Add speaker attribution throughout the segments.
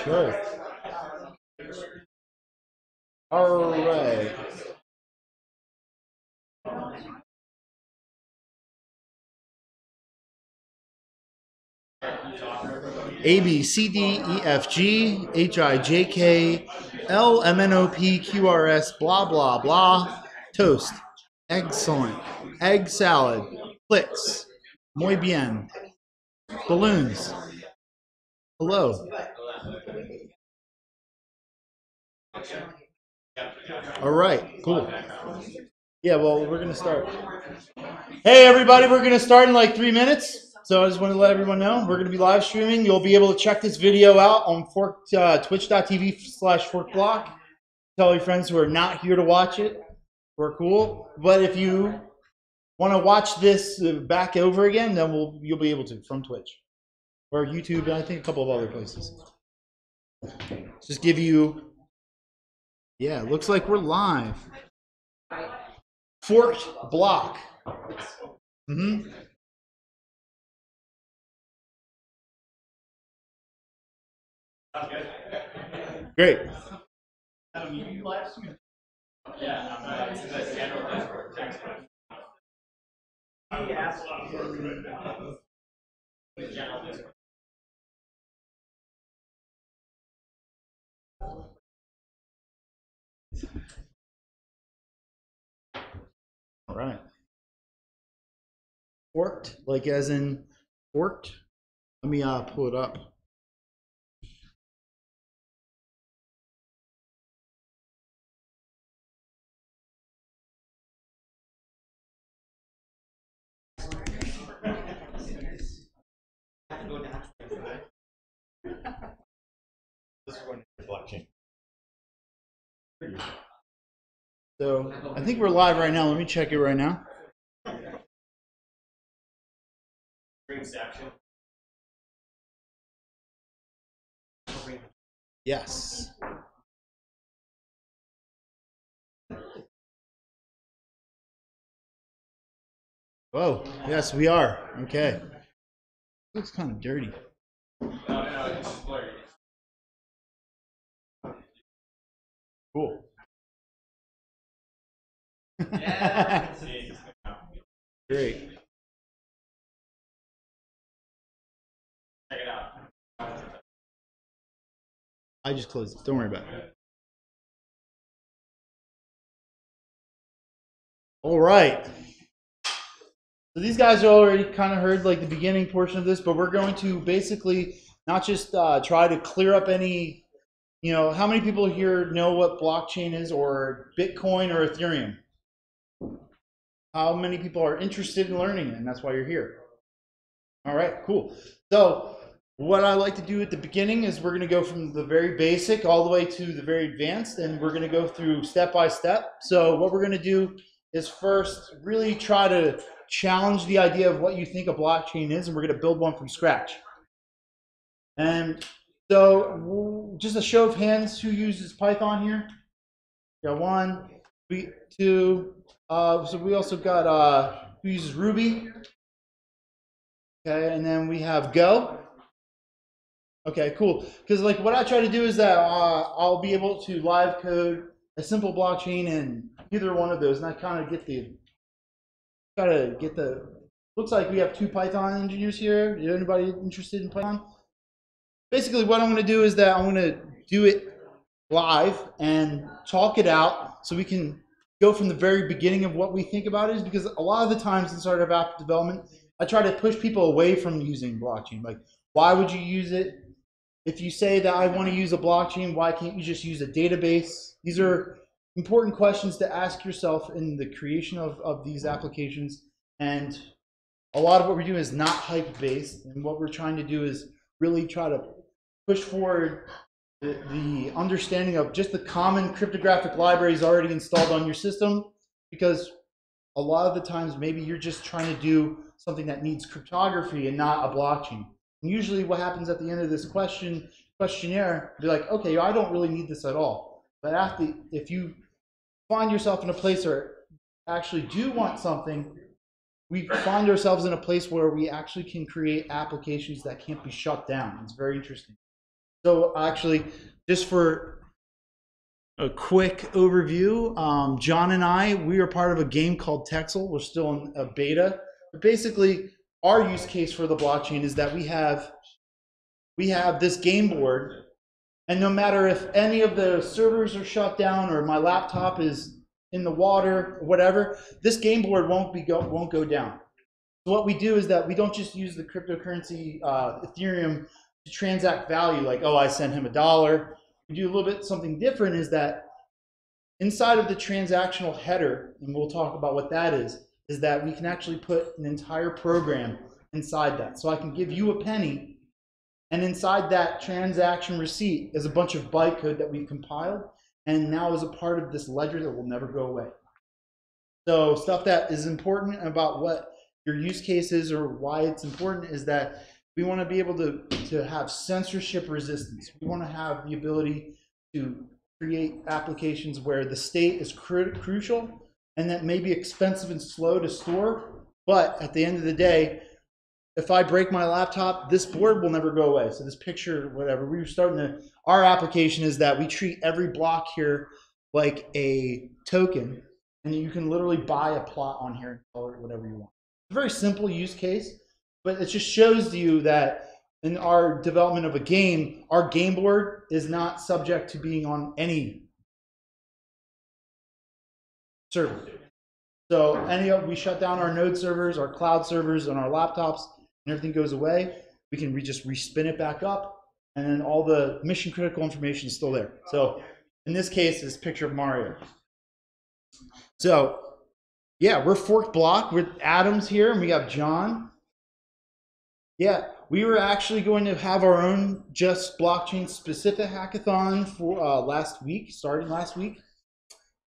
Speaker 1: Sure. All right. A B C D E F G H I J K L M N O P Q R S blah blah blah. Toast. Excellent. Egg salad. Clicks. Muy bien. Balloons. Hello. All right. Cool. Yeah, well, we're going to start. Hey, everybody, we're going to start in like 3 minutes. So I just want to let everyone know we're going to be live streaming. You'll be able to check this video out on twitch.tv/forkblock. Tell your friends who are not here to watch it. We're cool. But if you want to watch this back over again, then you'll be able to from Twitch or YouTube, and I think a couple of other places. Just give you, yeah, it looks like we're live. Forked block. Mm-hmm. Great. All right. Forked, like as in forked. Let me pull it up. So I think we're live right now. Let me check it right now. Yes. Oh, yes, we are. Okay. Looks kind of dirty. Cool. Great. Check it out. I just closed it. Don't worry about it. All right. So these guys already kind of heard like the beginning portion of this, but we're going to basically not just try to clear up any, how many people here know what blockchain is or Bitcoin or Ethereum? How many people are interested in learning it, and that's why you're here? All right, cool. So what I like to do at the beginning is we're going to go from the very basic all the way to the very advanced, and we're going to go through step by step. So what we're going to do is first really try to challenge the idea of what you think a blockchain is, and we're going to build one from scratch. And so just a show of hands, who uses Python here? Got one, two. So we also got who uses Ruby? Okay, and then we have Go. Okay, cool. Because like what I try to do is that I'll be able to live code a simple blockchain in either one of those, and I kind of looks like we have 2 Python engineers here. Is anybody interested in Python? Basically, what I'm going to do is that I'm going to do it live and talk it out so we can go from the very beginning of what we think about it, is because a lot of the times in startup app development, I try to push people away from using blockchain. Like, why would you use it? If you say that I want to use a blockchain, why can't you just use a database? These are important questions to ask yourself in the creation of these applications. And a lot of what we're doing is not hype-based. And what we're trying to do is really try to push forward the understanding of just the common cryptographic libraries already installed on your system, because a lot of the times maybe you're just trying to do something that needs cryptography and not a blockchain. And usually what happens at the end of this questionnaire, be like, okay, I don't really need this at all. But if you find yourself in a place where you actually do want something, we find ourselves in a place where we actually can create applications that can't be shut down. It's very interesting. So actually, just for a quick overview, John and we are part of a game called Texel. We're still in a beta. But basically, our use case for the blockchain is that we have this game board, and no matter if any of the servers are shut down or my laptop is in the water or whatever, this game board won't go down. So what we do is that we don't just use the cryptocurrency Ethereum to transact value, like, oh, I sent him $1. We do a little bit something different, is that inside of the transactional header, and we'll talk about what that is that we can actually put an entire program inside that. So I can give you a penny, and inside that transaction receipt is a bunch of bytecode that we've compiled, and now is a part of this ledger that will never go away. So stuff that is important about what your use case is or why it's important is that we want to be able to have censorship resistance. We want to have the ability to create applications where the state is crucial and that may be expensive and slow to store, but at the end of the day, if I break my laptop, this board will never go away. So this picture, whatever, our application is that we treat every block here like a token, and you can literally buy a plot on here and color it whatever you want. It's a very simple use case, but it just shows you that in our development of a game, our game board is not subject to being on any server. So we shut down our node servers, our cloud servers, and our laptops, and everything goes away. We can just respin it back up, and then all the mission critical information is still there. So in this case, this picture of Mario. So yeah, we're forked block with Adams here, and we have John. Yeah, we were actually going to have our own just blockchain specific hackathon for starting last week.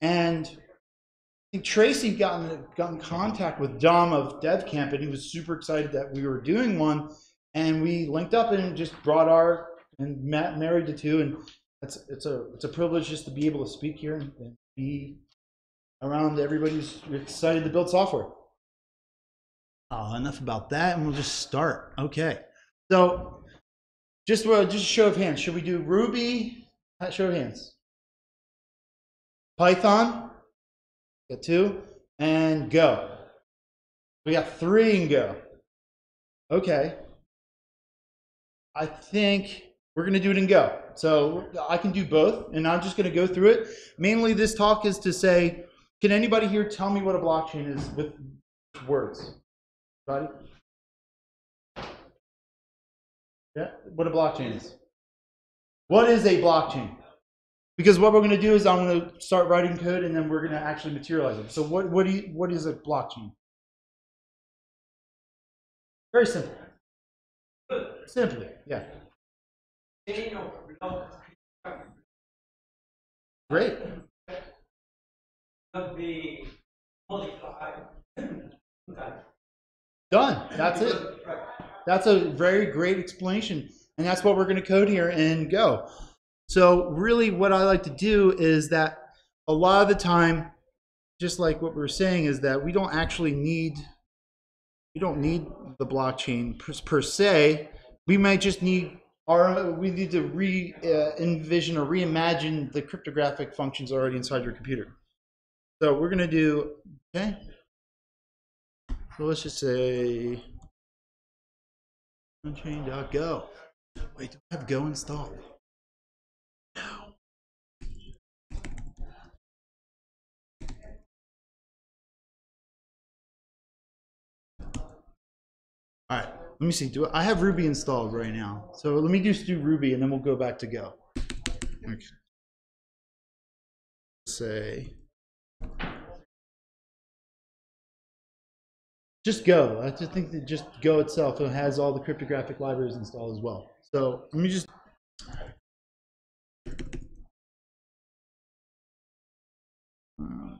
Speaker 1: And I think Tracy got in contact with Dom of DevCamp, and he was super excited that we were doing one. And we linked up and just brought and married the two. And it's a privilege just to be able to speak here and be around everybody who's excited to build software. Enough about that, and we'll just start. Okay, so just a show of hands. Should we do Ruby? Show of hands. Python? Got 2. And Go. We got 3 and Go. Okay. I think we're going to do it in Go. So I can do both, and I'm just going to go through it. Mainly this talk is to say, can anybody here tell me what a blockchain is with words? Right? Yeah, what a blockchain is. What is a blockchain? Because what we're going to do is I'm going to start writing code, and then we're going to actually materialize it. So what is a blockchain? Very simple. Simply, yeah. Great. Done. That's it. That's a very great explanation. And that's what we're going to code here in Go. So really what I like to do is that a lot of the time, just like what we were saying, is that we don't need the blockchain per se. We might just need we need to envision or reimagine the cryptographic functions already inside your computer. So we're going to do, okay. So let's just say blockchain.go. Wait, do I have Go installed? No. All right, let me see. I have Ruby installed right now. So let me just do Ruby, and then we'll go back to Go. Okay. Say just Go. I just think that just Go itself has all the cryptographic libraries installed as well. So let me just. And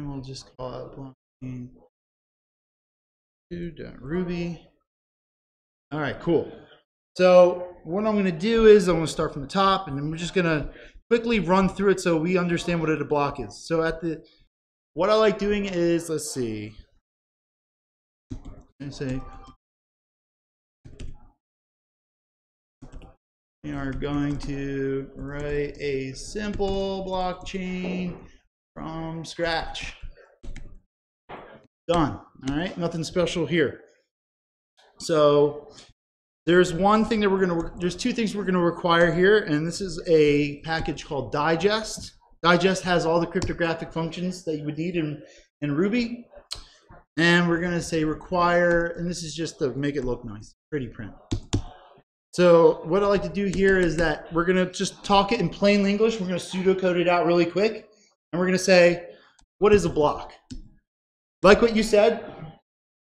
Speaker 1: we'll just call it blockchain 2.ruby. All right, cool. So what I'm going to do is I'm going to start from the top, and then we're just going to quickly run through it so we understand what a block is. So what I like doing is, let's see. Say We are going to write a simple blockchain from scratch. Done. All right, nothing special here. So there's one thing that there's two things we're gonna require here, and this is a package called Digest. Digest has all the cryptographic functions that you would need in Ruby. And we're gonna say require, and this is just to make it look nice, pretty print. So what I like to do here is that we're gonna just talk it in plain English. We're gonna pseudocode it out really quick, and we're gonna say, what is a block? Like what you said,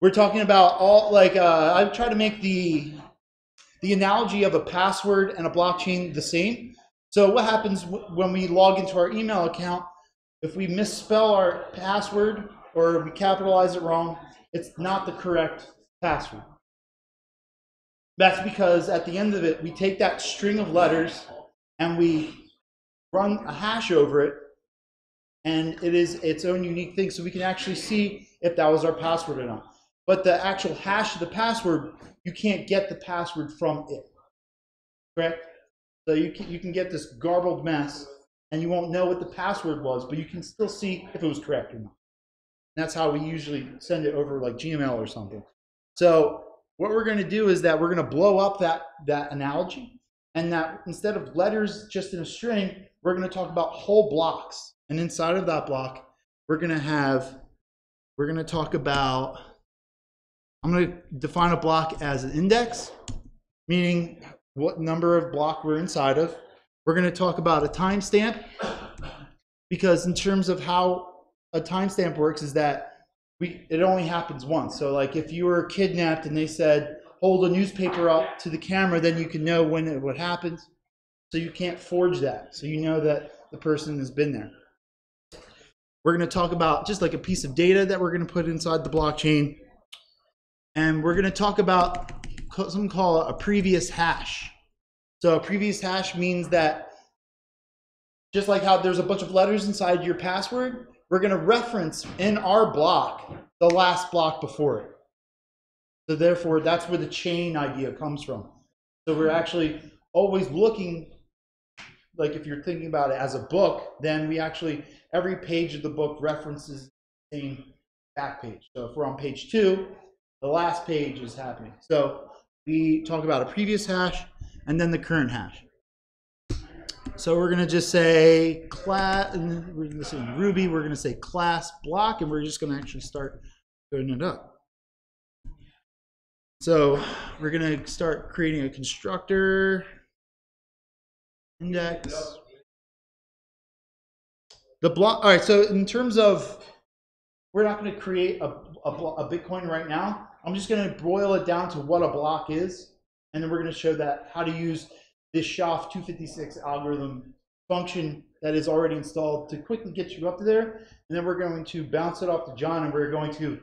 Speaker 1: we're talking about all, like, I've tried to make the analogy of a password and a blockchain the same. So what happens when we log into our email account, if we misspell our password or we capitalize it wrong, it's not the correct password. That's because at the end of it, we take that string of letters and we run a hash over it, and it is its own unique thing, so we can actually see if that was our password or not. But the actual hash of the password, you can't get the password from it, correct? So you can get this garbled mess, and you won't know what the password was, but you can still see if it was correct or not. And that's how we usually send it over, like Gmail or something. So what we're going to do is that we're going to blow up that analogy, and that instead of letters just in a string, we're going to talk about whole blocks. And inside of that block, we're going to talk about, I'm going to define a block as an index, meaning what number of block we're inside of. We're going to talk about a timestamp, because in terms of how a timestamp works is that it only happens once. So like if you were kidnapped and they said, hold a newspaper up to the camera, then you can know what happened. So you can't forge that. So you know that the person has been there. We're going to talk about just like a piece of data that we're going to put inside the blockchain. And we're going to talk about something called a previous hash. So a previous hash means that just like how there's a bunch of letters inside your password, we're going to reference in our block the last block before it. So therefore, that's where the chain idea comes from. So we're actually always looking, like if you're thinking about it as a book, then we actually, every page of the book references the same back page. So if we're on page 2, the last page is happening. So we talk about a previous hash and then the current hash. So we're going to just say class, and we're going to say in Ruby, we're going to say class block, and we're just going to actually start coding it up. So we're going to start creating a constructor index. The block. All right. So in terms of, we're not going to create a Bitcoin right now. I'm just going to boil it down to what a block is, and then we're going to show that how to use this SHA-256 algorithm function that is already installed to quickly get you up to there. And then we're going to bounce it off to John, and we're going to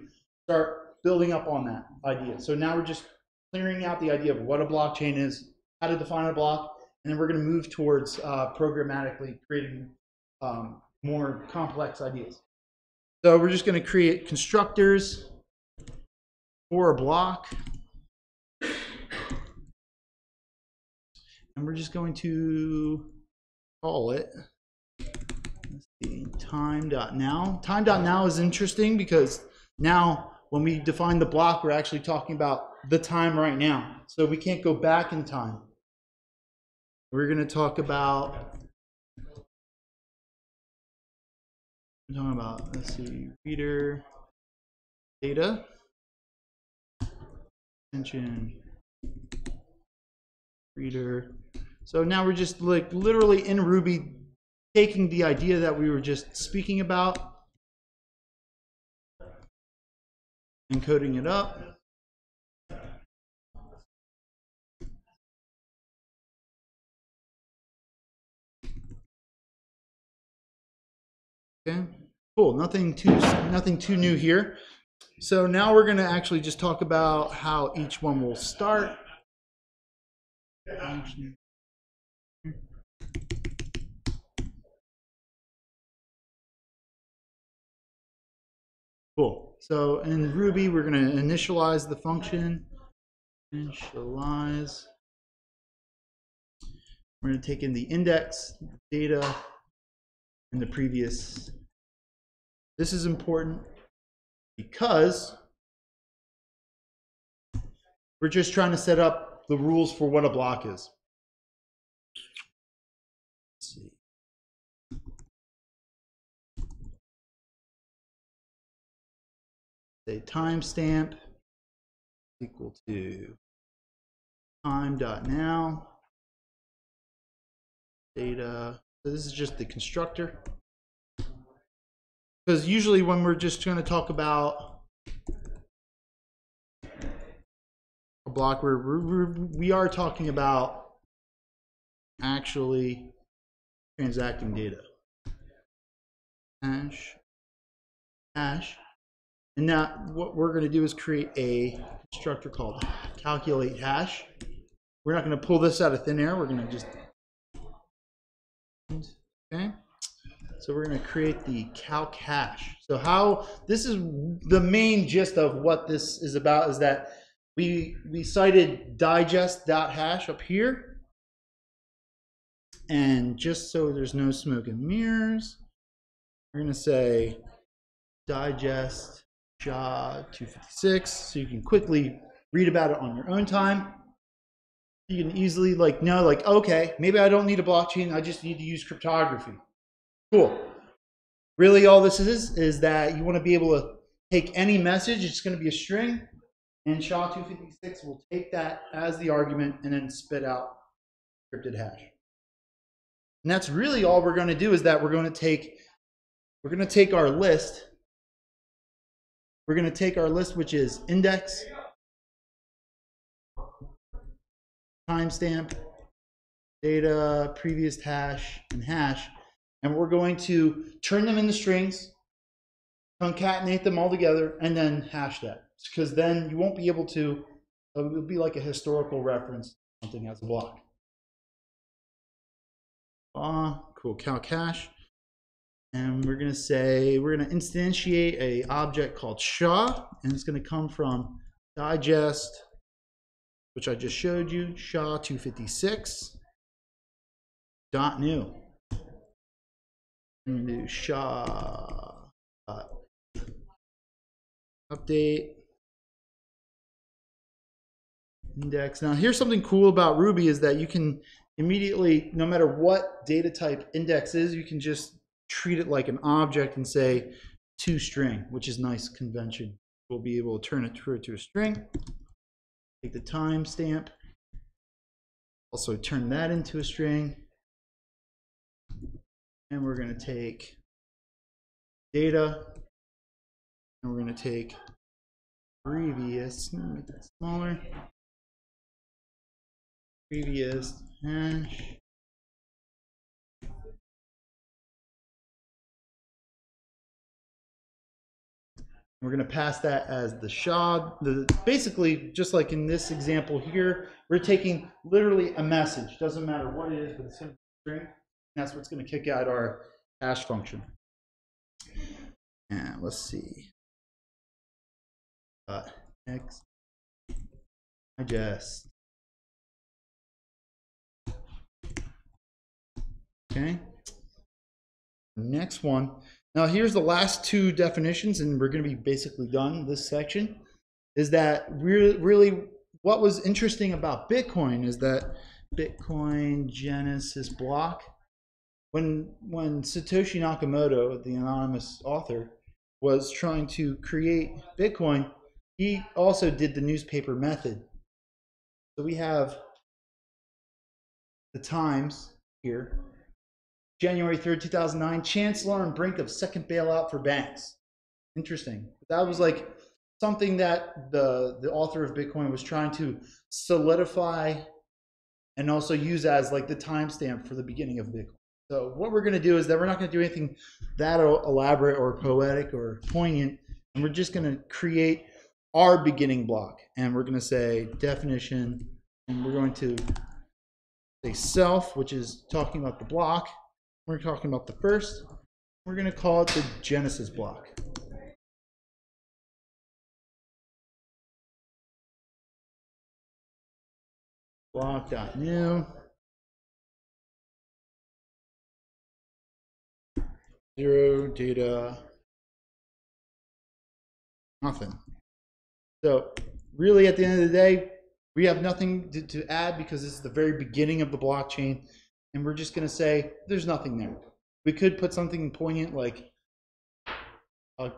Speaker 1: start building up on that idea. So now we're just clearing out the idea of what a blockchain is, how to define a block, and then we're going to move towards programmatically creating more complex ideas. So we're just going to create constructors for a block. And we're just going to call it, let's see, time.now. Time.now is interesting because now when we define the block, we're actually talking about the time right now. So we can't go back in time. We're going to talk about, let's see, reader data, extension, reader. So now we're just like literally in Ruby taking the idea that we were just speaking about and coding it up. Okay, cool. Nothing too new here. So now we're going to actually just talk about how each one will start. Cool. So in Ruby, we're going to initialize the function. Initialize. We're going to take in the index, data, and the previous. This is important because we're just trying to set up the rules for what a block is. Let's see. Say timestamp equal to time.now data. So this is just the constructor. Because usually when we're just going to talk about a block, we are talking about actually transacting data. Hash. And now what we're going to do is create a constructor called calculate hash. We're not going to pull this out of thin air. We're going to just, okay. So we're going to create the calc hash. So how, this is the main gist of what this is about, is that we cited digest.hash up here. And just so there's no smoke and mirrors, we're going to say digest SHA-256, so you can quickly read about it on your own time. You can easily know, okay, maybe I don't need a blockchain, I just need to use cryptography. Cool. Really all this is that you want to be able to take any message, it's going to be a string, and SHA-256 will take that as the argument and then spit out encrypted hash. And that's really all we're going to do, is that we're going to take our list. We're going to take our list, which is index, timestamp, data, previous hash, and hash, and we're going to turn them into strings, concatenate them all together, and then hash that. Because then you won't be able to, it'll be like a historical reference, something as a block. Cool, calc hash. And we're going to say, we're going to instantiate a object called SHA, and it's going to come from digest, which I just showed you, SHA-256.new. I'm going to do SHA update index. Now here's something cool about Ruby, is that you can immediately, no matter what data type index is, you can just treat it like an object and say toString, which is nice convention. We'll be able to turn it to a string, take the timestamp, also turn that into a string, and we're going to take data, and we're going to take previous, make that smaller, previous hash, we're going to pass that as the SHA. Basically, just like in this example here, we're taking literally a message. Doesn't matter what it is, but it's a string. And that's what's going to kick out our hash function. And let's see. X digest. Okay. Next one. Now here's the last two definitions, and we're going to be basically done this section. Is that really what was interesting about Bitcoin is that Bitcoin Genesis block, when Satoshi Nakamoto, the anonymous author, was trying to create Bitcoin, he also did the newspaper method. So we have the times here. January 3rd, 2009, Chancellor on brink of second bailout for banks. Interesting. That was like something that the author of Bitcoin was trying to solidify and also use as like the timestamp for the beginning of Bitcoin. So what we're going to do is that we're not going to do anything that elaborate or poetic or poignant, and we're just going to create our beginning block. And we're going to say definition, and we're going to say self, which is talking about the block. We're talking about the first. We're going to call it the Genesis block. Block.new. 0 data, nothing. So really at the end of the day, we have nothing to add because this is the very beginning of the blockchain. And we're just going to say there's nothing there. We could put something poignant like a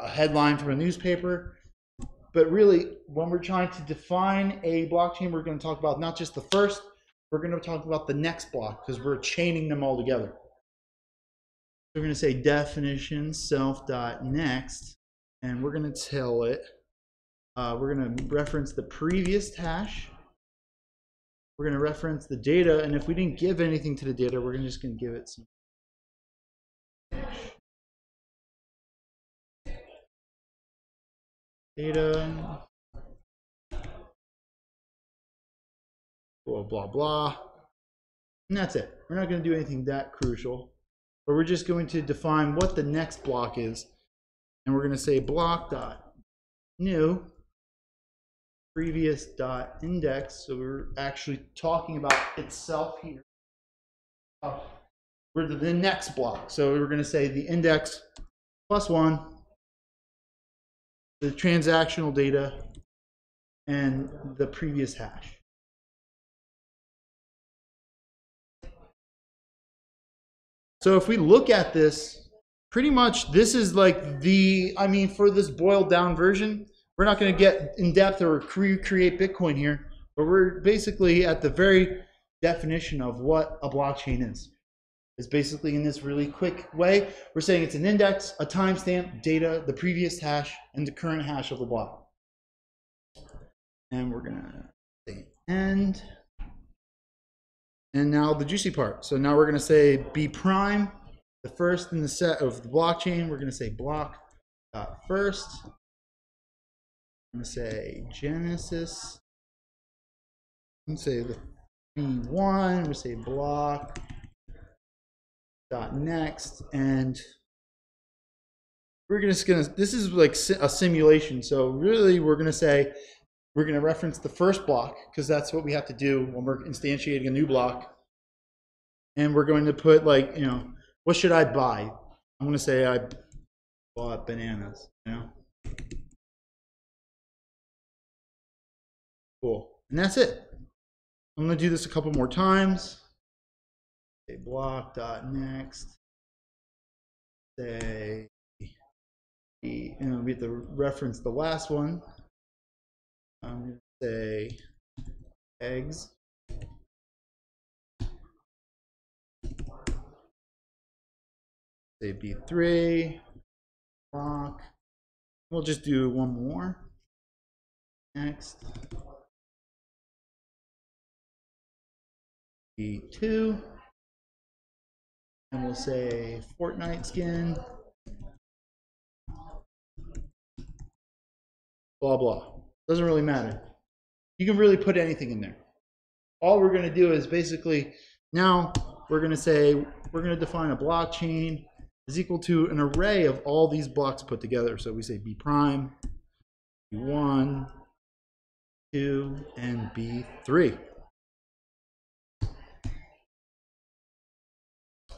Speaker 1: headline from a newspaper. But really, when we're trying to define a blockchain, we're going to talk about not just the first, we're going to talk about the next block because we're chaining them all together. We're going to say definition self.next, and we're going to tell it, we're going to reference the previous hash. We're going to reference the data, and if we didn't give anything to the data, we're just going to give it some data. Blah, blah, blah. And that's it. We're not going to do anything that crucial, but we're just going to define what the next block is. And we're going to say block.new previous.index. So we're actually talking about itself here. We're the next block. So we're going to say the index +1, the transactional data, and the previous hash. So if we look at this, pretty much this is like the, I mean, for this boiled down version, we're not going to get in depth or create Bitcoin here, but we're basically at the very definition of what a blockchain is. It's basically in this really quick way. We're saying it's an index, a timestamp, data, the previous hash, and the current hash of the block. And we're going to say end. And now the juicy part. So now we're going to say B prime, the first in the set of the blockchain. We're going to say block.first. I'm going to say Genesis. I'm going to say the B1. I'm going to say block.next. And we're just going to, this is like a simulation. So really we're going to say, we're going to reference the first block because that's what we have to do when we're instantiating a new block. And we're going to put like, you know, what should I buy? I'm going to say I bought bananas, you know. Cool. And that's it. I'm going to do this a couple more times. Say block.next. Say, you know, we have to reference the last one. I'm going to say eggs. Say B3, block. We'll just do one more. Next. B2. And we'll say Fortnite skin. Blah, blah. Doesn't really matter. You can really put anything in there. All we're going to do is basically, now we're going to say, we're going to define a blockchain is equal to an array of all these blocks put together. So we say B prime, B1, 2, and B3.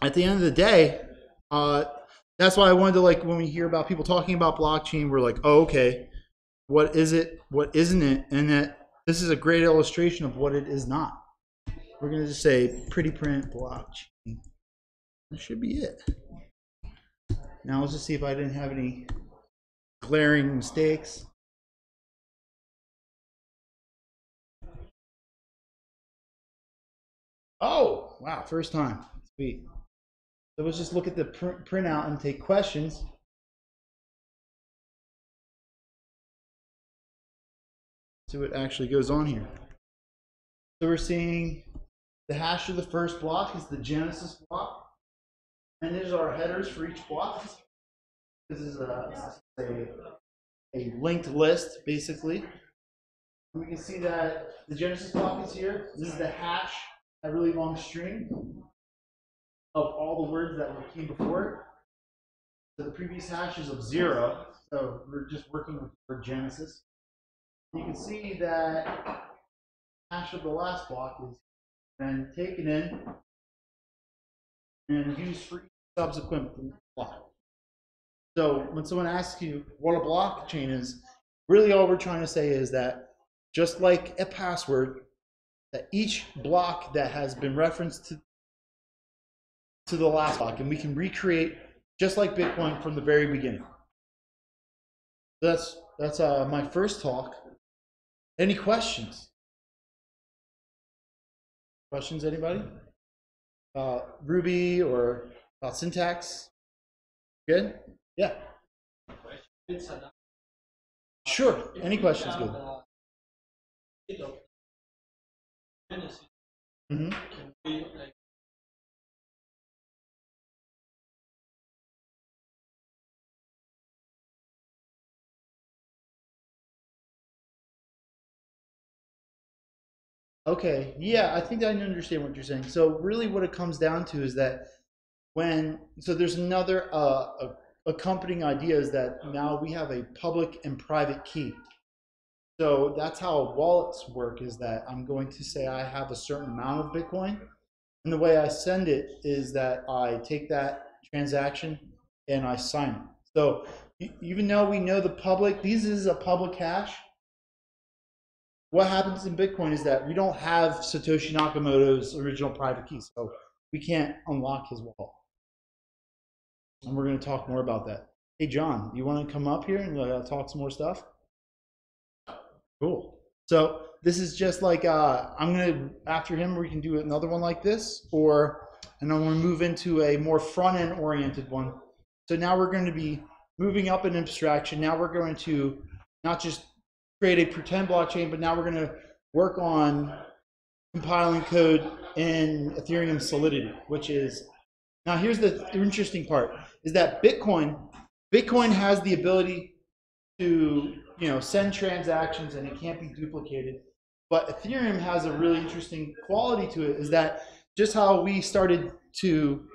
Speaker 1: At the end of the day, that's why I wanted to, like, when we hear about people talking about blockchain, we're like, oh, okay, what is it? What isn't it? And that this is a great illustration of what it is not. We're going to just say pretty print blockchain. That should be it. Now let's just see if I didn't have any glaring mistakes. Oh, wow, first time. Sweet. So let's just look at the printout and take questions. See what actually goes on here. So we're seeing the hash of the first block is the Genesis block. And these are our headers for each block. This is a linked list, basically. And we can see that the Genesis block is here. This is the hash, a really long string of all the words that came before it. So the previous hash is of 0. So we're just working for Genesis. You can see that hash of the last block is then taken in and used for subsequent block. So when someone asks you what a blockchain is, really all we're trying to say is that just like a password, that each block that has been referenced to the last block, and we can recreate just like Bitcoin from the very beginning. That's my first talk. Any questions? Questions, anybody? Ruby or about syntax? Good? Yeah. Sure. Any questions? Good. Mm-hmm. Okay. Yeah, I think I understand what you're saying. So really what it comes down to is that so there's another accompanying idea is that now we have a public and private key. So that's how wallets work, is that I'm going to say I have a certain amount of Bitcoin. And the way I send it is that I take that transaction and I sign it. So even though we know the public, this is a public hash, what happens in Bitcoin is that we don't have Satoshi Nakamoto's original private key. So we can't unlock his wallet. And we're going to talk more about that. Hey, John, you want to come up here and talk some more stuff? Cool. So this is just like, I'm going to, after him, we can do another one like this, and I'm going to move into a more front-end oriented one. So now we're going to be moving up in abstraction. Now we're going to not just create a pretend blockchain, but now we're going to work on compiling code in Ethereum Solidity, which is, now here's the interesting part, is that Bitcoin has the ability to send transactions and it can't be duplicated. But Ethereum has a really interesting quality to it, is that just how we started to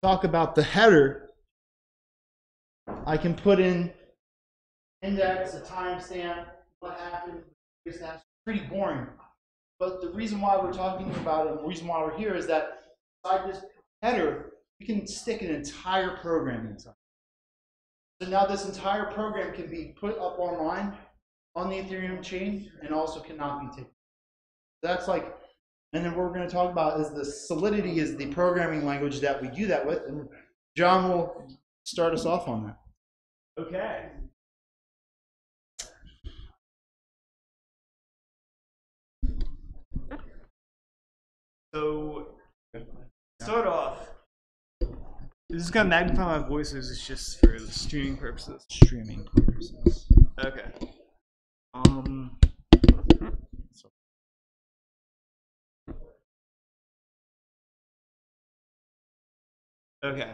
Speaker 1: talk about the header, I can put in index, a timestamp, what happened. That's pretty boring. But the reason why we're talking about it, and the reason why we're here, is that inside this header, we can stick an entire program inside. So now this entire program can be put up online on the Ethereum chain and also cannot be taken. That's like, and then what we're going to talk about is the Solidity is the programming language that we do that with, and John will start us off on that.
Speaker 2: Okay. So, start off. This is going to magnify my voice, or is this just for the streaming purposes?
Speaker 1: Streaming purposes.
Speaker 2: Okay. Okay.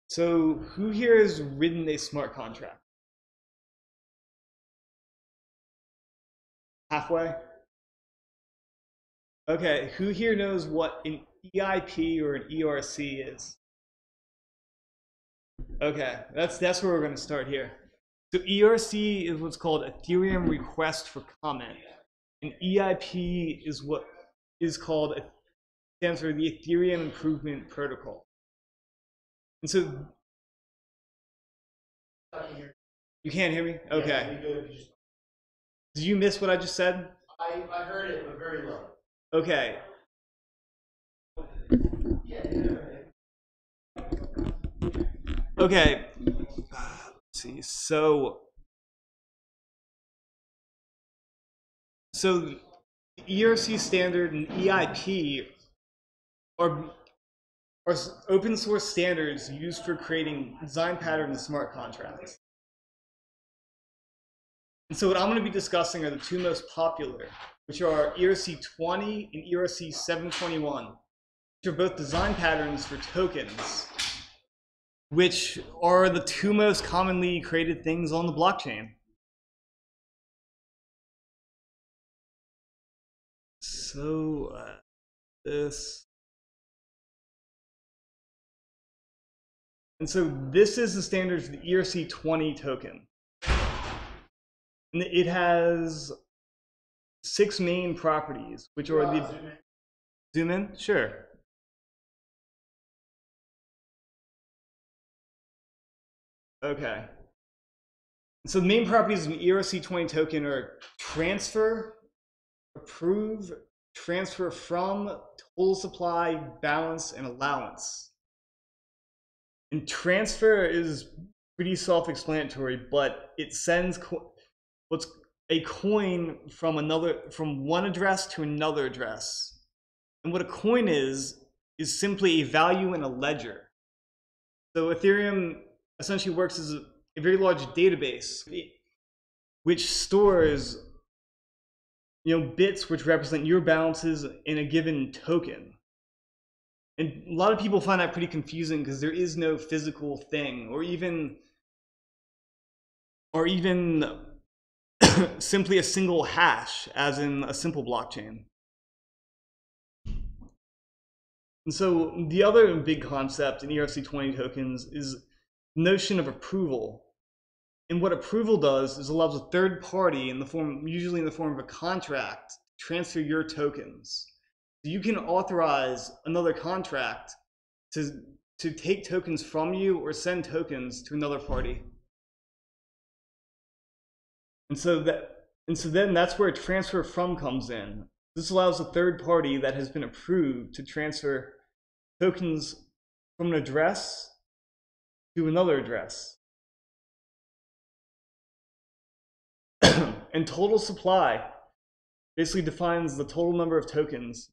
Speaker 2: So, who here has written a smart contract? Halfway? Okay. Who here knows what an EIP or an ERC is? Okay, that's where we're going to start here. So ERC is what's called Ethereum Request for Comment, and EIP is what is called, stands for the Ethereum Improvement Protocol. And so, you can't hear me? Okay. Did you miss what I just said?
Speaker 1: I heard it, but very low.
Speaker 2: Okay. Okay. Let's see. So the ERC standard and EIP are open source standards used for creating design patterns and smart contracts. And so what I'm going to be discussing are the two most popular, which are ERC 20 and ERC 721, which are both design patterns for tokens, which are the two most commonly created things on the blockchain. So this. And so this is the standard for the ERC 20 token. And it has 6 main properties, which are the... Zoom in? Sure. Okay. So the main properties of an ERC20 token are transfer, approve, transfer from, total supply, balance, and allowance. And transfer is pretty self-explanatory, but it sends what's a coin from one address to another address. And what a coin is simply a value in a ledger. So Ethereum essentially works as a very large database which stores bits which represent your balances in a given token. And a lot of people find that pretty confusing because there is no physical thing or even simply a single hash as in a simple blockchain. And so the other big concept in ERC20 tokens is the notion of approval. And what approval does is allows a third party, usually in the form of a contract, to transfer your tokens. So you can authorize another contract to take tokens from you or send tokens to another party. And so then that's where transfer from comes in. This allows a third party that has been approved to transfer tokens from an address to another address. And total supply basically defines the total number of tokens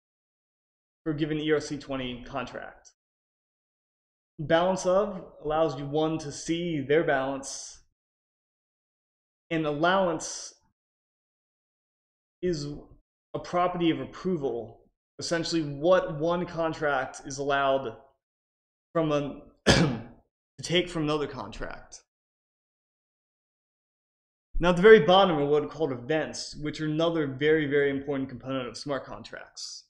Speaker 2: for a given ERC20 contract. Balance of allows one to see their balance, and allowance is a property of approval, essentially what one contract is allowed from to take from another contract. Now at the very bottom are what are called events, which are another very, very important component of smart contracts.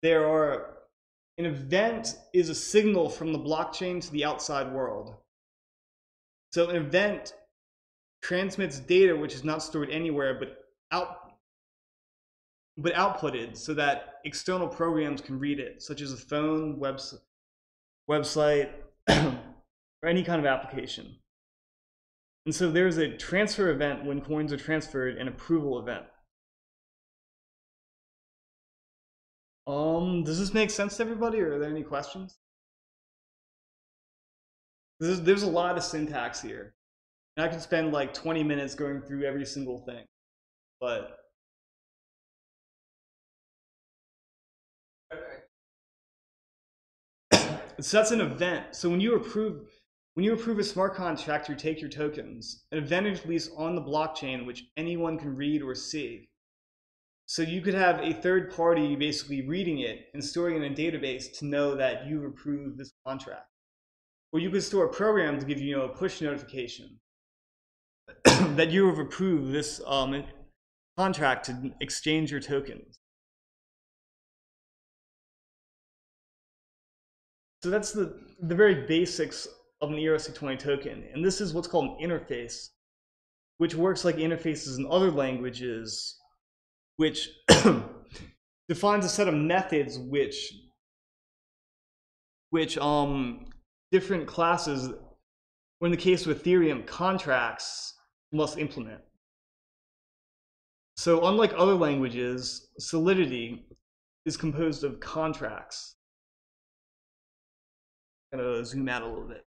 Speaker 2: An event is a signal from the blockchain to the outside world. So an event transmits data which is not stored anywhere but outputted so that external programs can read it, such as a phone, website, or any kind of application. And so there's a transfer event when coins are transferred, and approval event. Does this make sense to everybody, or are there any questions? There's a lot of syntax here. And I could spend like 20 minutes going through every single thing, but so that's an event. So when you approve a smart contract or take your tokens, an event is released on the blockchain which anyone can read or see. So you could have a third party basically reading it and storing it in a database to know that you've approved this contract. Or you could store a program to give you a push notification that you have approved this contract to exchange your tokens. So that's the very basics of an ERC20 token. And this is what's called an interface, which works like interfaces in other languages, which defines a set of methods which different classes, or in the case of Ethereum, contracts must implement. So unlike other languages, Solidity is composed of contracts. I'm gonna zoom out a little bit.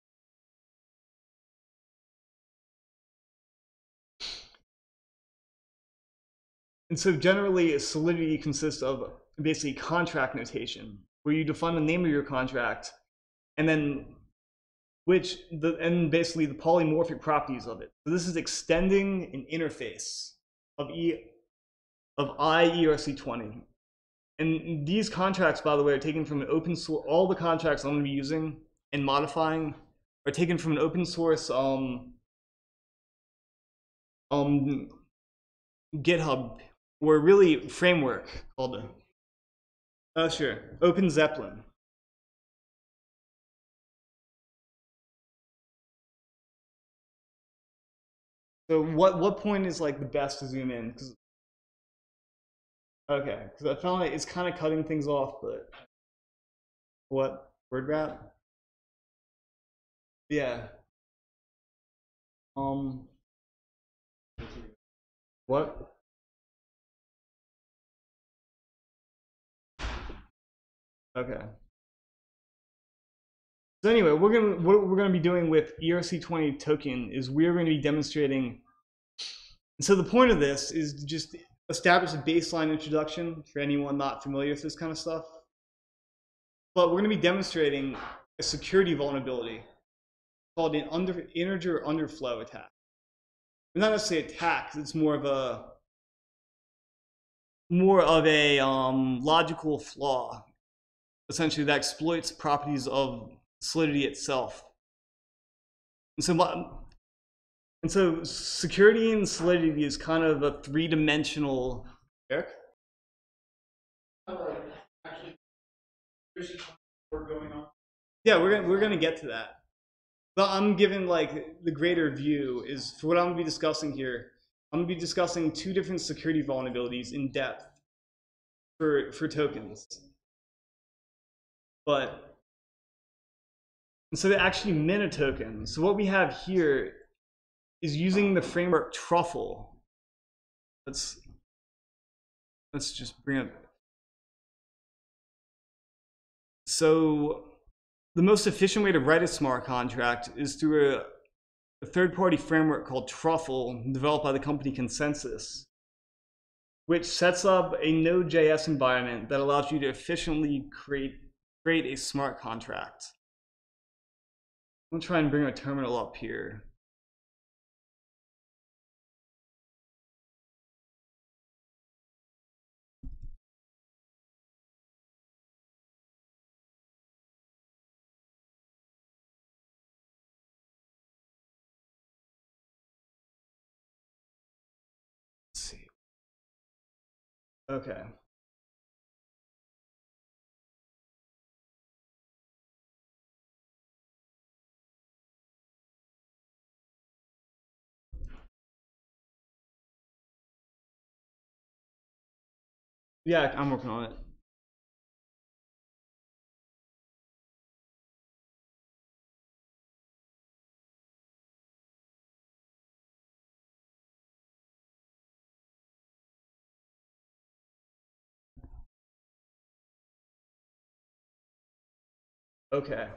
Speaker 2: And so generally, Solidity consists of basically contract notation, where you define the name of your contract, and then basically the polymorphic properties of it. So this is extending an interface of ERC20. And these contracts, by the way, are taken from an open source. All the contracts I'm going to be using and modifying are taken from an open source GitHub, or really framework called Open Zeppelin. So what point is like the best to zoom in? Okay, because I felt like it's kind of cutting things off, but what word wrap? Yeah. What? Okay. So anyway, what we're gonna be doing with ERC20 token is we're going to be demonstrating. So the point of this is to just establish a baseline introduction for anyone not familiar with this kind of stuff. But we're going to be demonstrating a security vulnerability called an integer underflow attack. It's not necessarily attack; it's more of a logical flaw, essentially, that exploits properties of Solidity itself. And so security in Solidity is kind of a three-dimensional. Eric?
Speaker 1: Actually, there's work going on.
Speaker 2: Yeah, we're gonna get to that. But I'm giving like the greater view is for what I'm gonna be discussing here. I'm gonna be discussing two different security vulnerabilities in depth for tokens. But so they actually mint a token. So what we have here is using the framework Truffle. Let's just bring up. So the most efficient way to write a smart contract is through a third-party framework called Truffle, developed by the company Consensus, which sets up a Node.js environment that allows you to efficiently create a smart contract. I'm gonna try and bring a terminal up here. Let's see. Okay. Yeah, I'm working on it. Okay.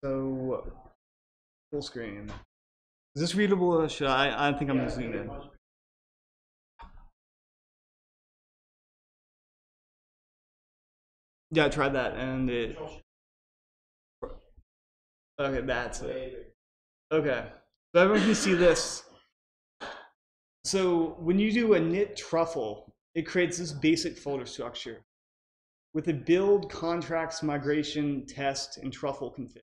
Speaker 2: So full screen. Is this readable or should I think I'm zooming in. Yeah, I tried that and it. Okay, that's it. Okay, so everyone can see this. So when you do a knit truffle, it creates this basic folder structure with a build, contracts, migration, test, and truffle config.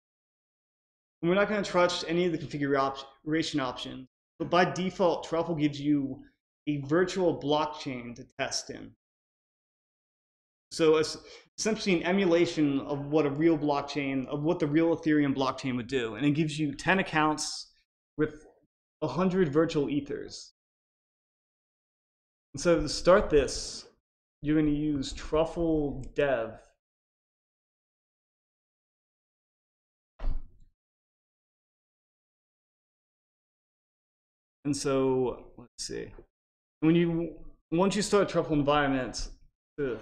Speaker 2: And we're not going to touch any of the configuration options, but by default, truffle gives you a virtual blockchain to test in. So it's essentially an emulation of what a real blockchain, of what the real Ethereum blockchain would do. And it gives you 10 accounts with 100 virtual ethers. And so to start this, you're going to use truffle dev. And so let's see. Once you start truffle environments, you're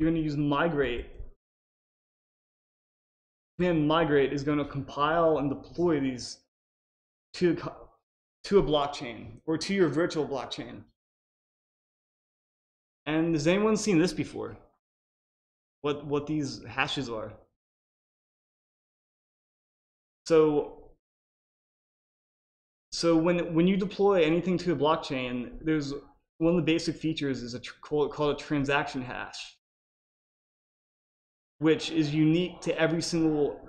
Speaker 2: going to use migrate. Then migrate is going to compile and deploy these to a blockchain or to your virtual blockchain. And has anyone seen this before? What these hashes are? So when you deploy anything to a blockchain, there's one of the basic features is called a transaction hash, which is unique to every single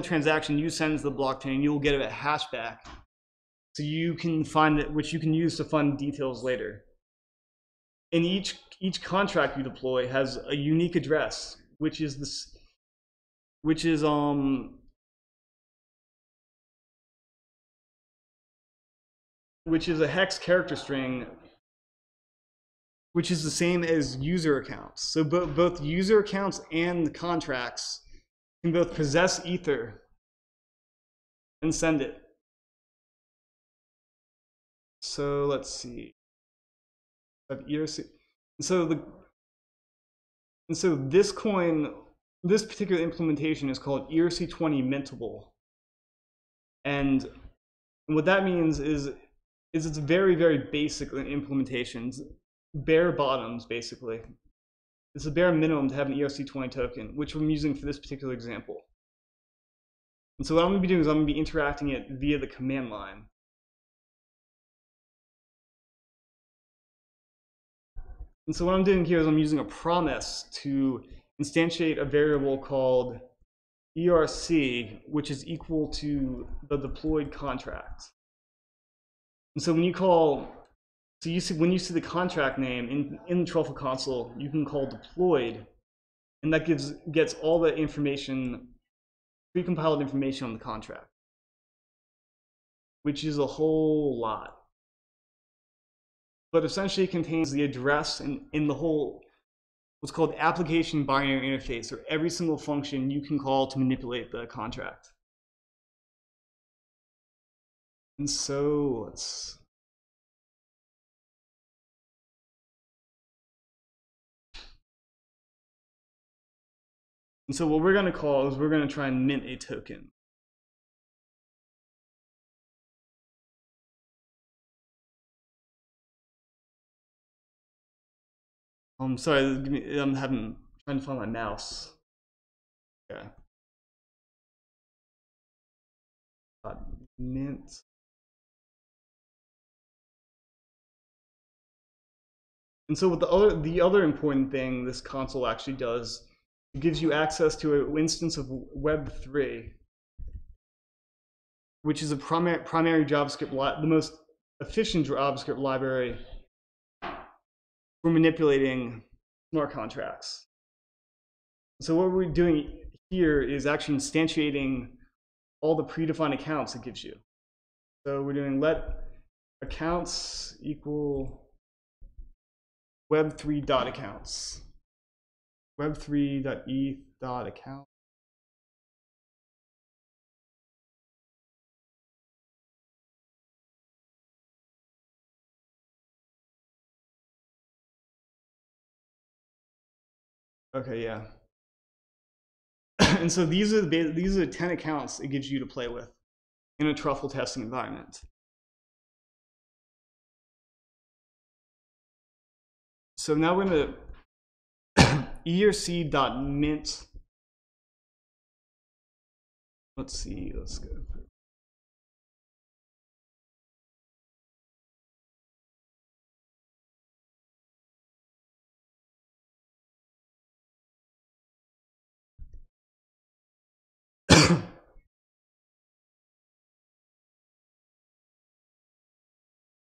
Speaker 2: transaction you send to the blockchain. You'll get a hash back, so you can find it, which you can use to find details later. And each contract you deploy has a unique address, which is a hex character string which is the same as user accounts. So both user accounts and the contracts can both possess Ether and send it. So let's see. ERC. So this coin, this particular implementation is called ERC20 mintable. And what that means is it's very, very basic implementations, bare bottoms, basically. It's a bare minimum to have an ERC20 token, which I'm using for this particular example. And so what I'm going to be doing is I'm going to be interacting it via the command line. And so what I'm doing here is I'm using a promise to instantiate a variable called ERC, which is equal to the deployed contract. And so when you call, when you see the contract name in the Truffle console, you can call deployed, and that gets all the information, precompiled information on the contract, which is a whole lot. But essentially it contains the address in the whole, what's called application binary interface, or every single function you can call to manipulate the contract. And so what we're going to call is we're going to try and mint a token. Sorry, I'm trying to find my mouse. Okay. Mint. And so what the other important thing this console actually does, it gives you access to an instance of Web3, which is a primary JavaScript, the most efficient JavaScript library for manipulating smart contracts. So what we're doing here is actually instantiating all the predefined accounts it gives you. So we're doing let accounts equal web3.accounts. web3.eth.account. Okay, yeah. And so these are the 10 accounts it gives you to play with in a truffle testing environment. So now we're going to erc.mint. Let's see, let's go through.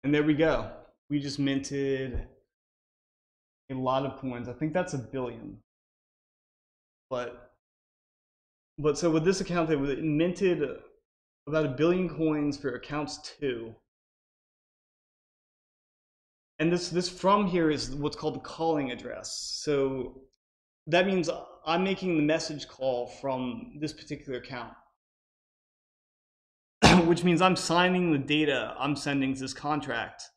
Speaker 2: And there we go. We just minted a lot of coins. I think that's 1 billion. But so with this account, it minted about 1 billion coins for accounts 2. And this from here is what's called the calling address. So that means I'm making the message call from this particular account, which means I'm signing the data I'm sending to this contract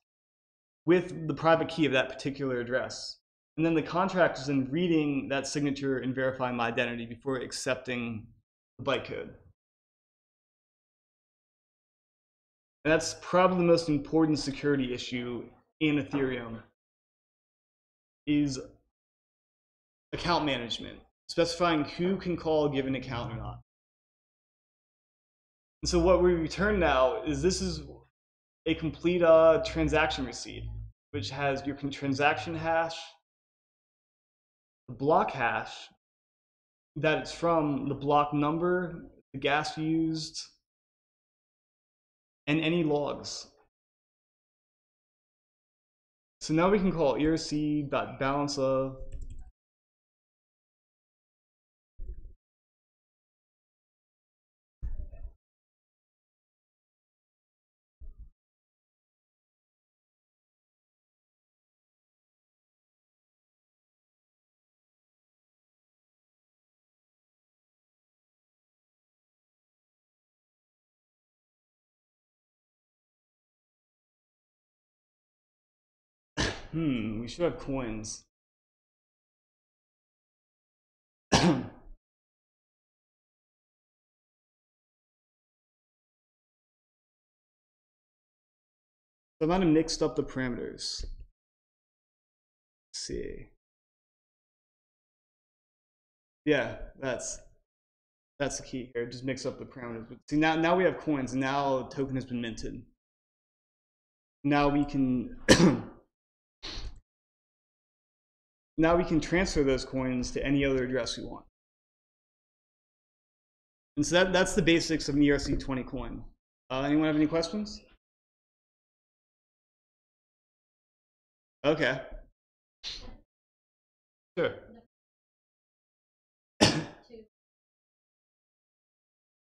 Speaker 2: with the private key of that particular address. And then the contract is then reading that signature and verifying my identity before accepting the bytecode. And that's probably the most important security issue in Ethereum, is account management, specifying who can call a given account or not. And so what we return now is this is a complete transaction receipt, which has your transaction hash, the block hash that it's from, the block number, the gas used, and any logs. So now we can call erc.balance of We should have coins. So I might have mixed up the parameters. Let's see. Yeah, that's the key here. Just mix up the parameters. But see, now we have coins, and now a token has been minted. Now we can now we can transfer those coins to any other address we want. And so that's the basics of an ERC20 coin. Anyone have any questions? Okay. Sure.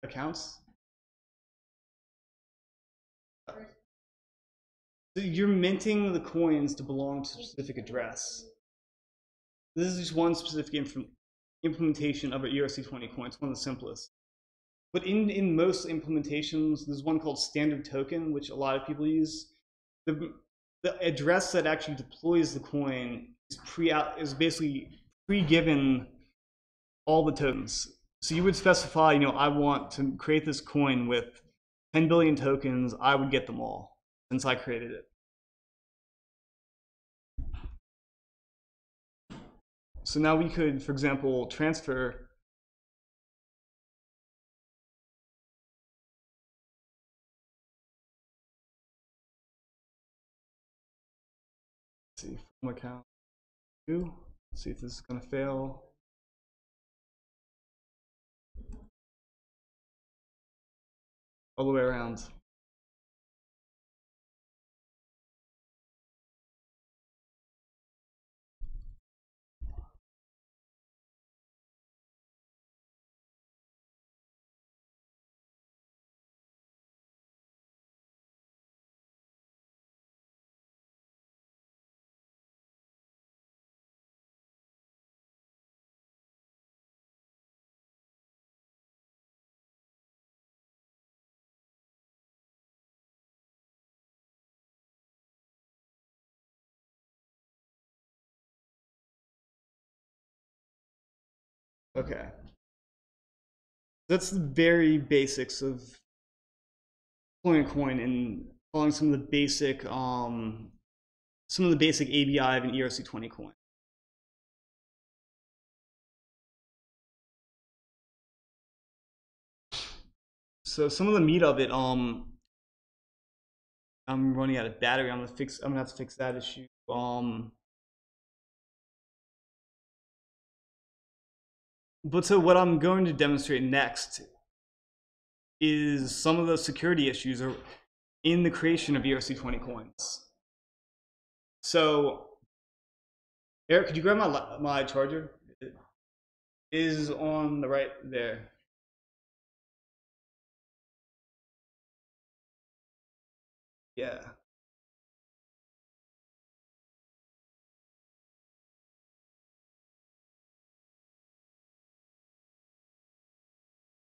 Speaker 2: Accounts? So you're minting the coins to belong to a specific address. This is just one specific implementation of an ERC20 coin. It's one of the simplest. But in most implementations, there's one called standard token, which a lot of people use. The address that actually deploys the coin is basically pre-given all the tokens. So you would specify, I want to create this coin with 10 billion tokens. I would get them all since I created it. So now we could, for example, transfer from account 2. Let's see if this is going to fail. All the way around. Okay. That's the very basics of deploying a coin and following some of the basic ABI of an ERC20 coin. So some of the meat of it, I'm running out of battery. I'm gonna have to fix that issue. But so what I'm going to demonstrate next is some of the security issues in the creation of ERC20 coins. So, Eric, could you grab my charger? It is on the right there. Yeah.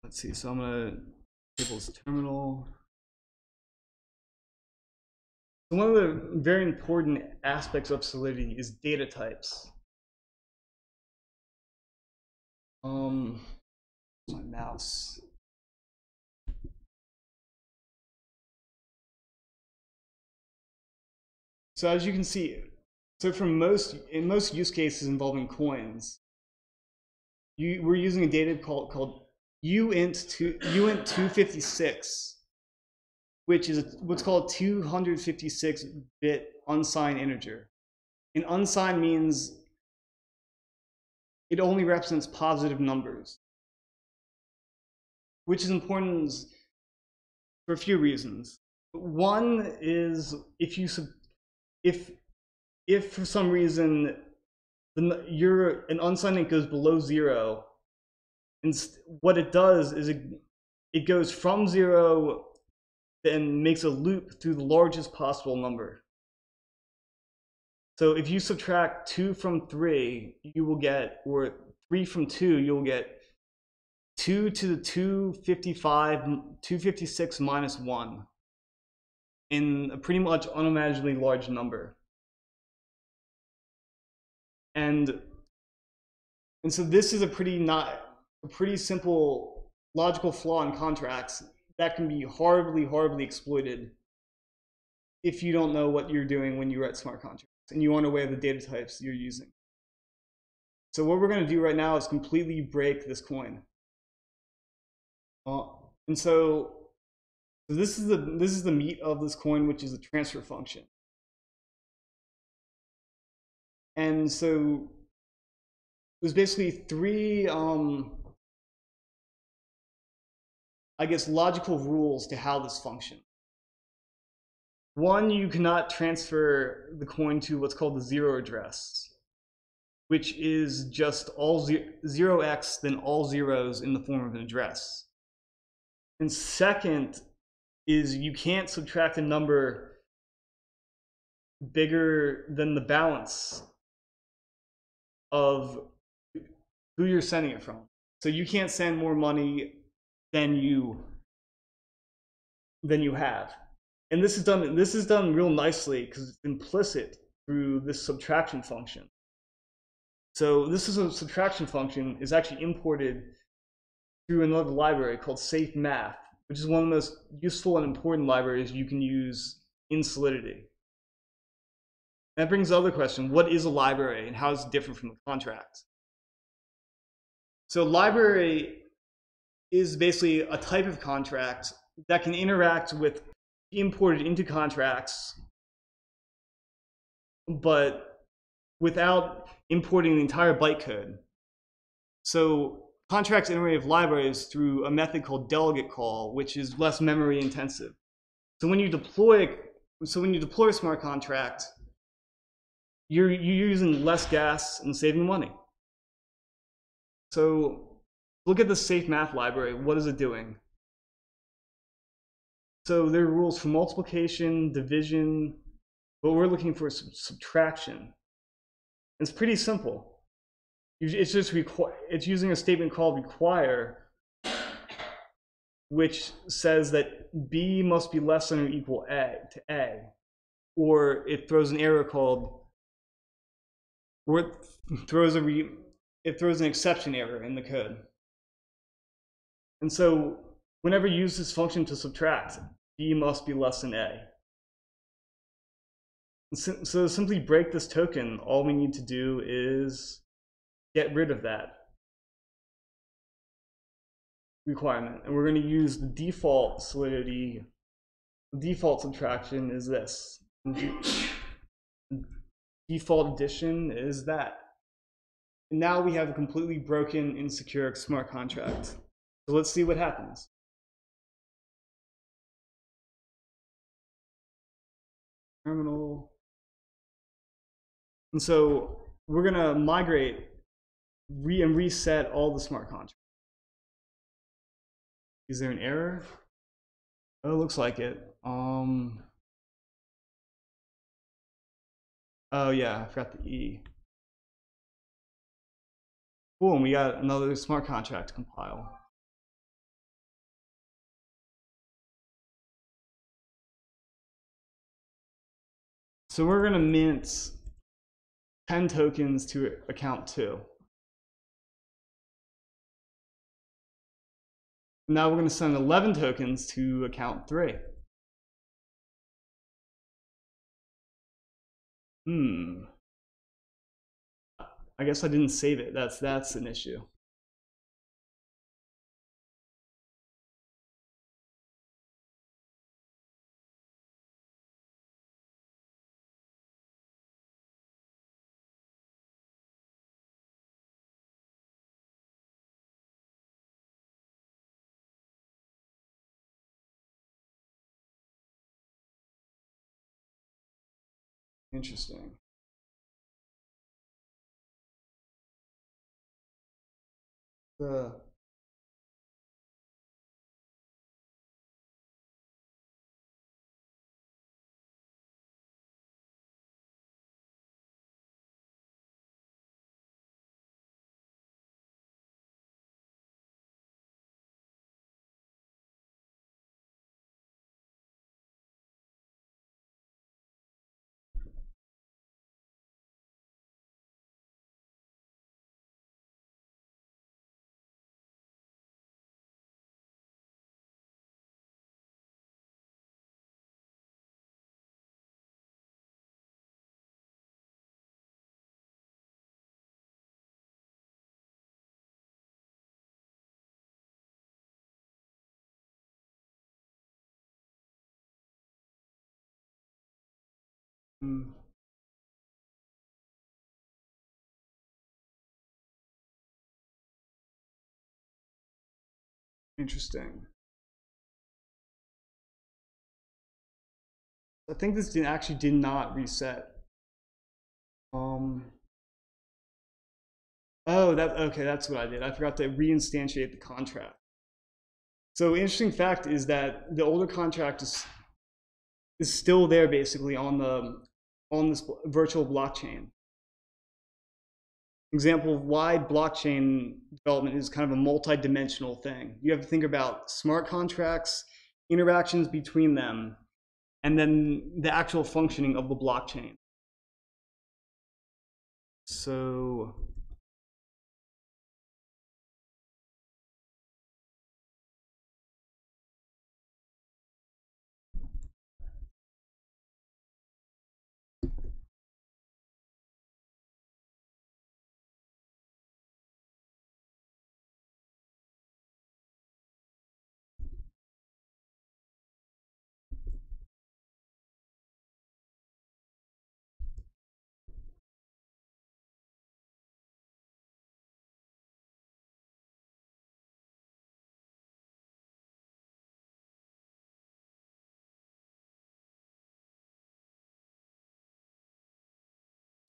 Speaker 2: Let's see. So I'm gonna enable this terminal. So one of the very important aspects of Solidity is data types. My mouse. So as you can see, in most use cases involving coins, we're using a data called uint256, which is what's called 256-bit unsigned integer. And unsigned means it only represents positive numbers, which is important for a few reasons. One is if for some reason an unsigned int goes below 0, and what it does is it goes from 0, then makes a loop through the largest possible number. So if you subtract 2 from 3, you will get, or 3 from 2, you'll get 2 to the 256 minus 1 in a pretty much unimaginably large number. And so this is a pretty simple logical flaw in contracts that can be horribly exploited if you don't know what you're doing when you write smart contracts and you aren't aware of the data types you're using. So what we're going to do right now is completely break this coin. And so this is the meat of this coin, which is the transfer function. And so there's basically three, I guess, logical rules to how this functions. One, you cannot transfer the coin to what's called the zero address, which is just all 0x, then all zeros in the form of an address. And second is you can't subtract a number bigger than the balance of who you're sending it from. So you can't send more money than you have. And this is done real nicely because it's implicit through this subtraction function. So this is a subtraction function is actually imported through another library called safe math, which is one of the most useful and important libraries you can use in Solidity. That brings the other question: what is a library and how is it different from a contract? So library is basically a type of contract that can interact with imported into contracts, but without importing the entire bytecode. So contracts iterate with libraries through a method called delegate call, which is less memory intensive. So when you deploy a smart contract, you're using less gas and saving money. So look at the safe math library. What is it doing? So there are rules for multiplication, division, but we're looking for subtraction. It's pretty simple. It's just it's using a statement called require, which says that B must be less than or equal to A, or it throws an error called, or it throws an exception error in the code. And so whenever you use this function to subtract, B must be less than A. So to simply break this token, all we need to do is get rid of that requirement. And we're going to use the default Solidity. The default subtraction is this. Default addition is that. And now we have a completely broken, insecure smart contract. So let's see what happens. Terminal. And so we're going to migrate and reset all the smart contracts. Is there an error? Oh, it looks like it. Oh yeah, I forgot the E. Cool, and we got another smart contract to compile. So we're going to mint 10 tokens to account 2. Now we're going to send 11 tokens to account 3. I guess I didn't save it. That's an issue. Interesting. Interesting. I think this actually did not reset. Oh, okay, that's what I did. I forgot to reinstantiate the contract. So interesting fact is that the older contract is still there basically on this virtual blockchain. Example of why blockchain development is kind of a multi-dimensional thing. You have to think about smart contracts, interactions between them, and then the actual functioning of the blockchain. So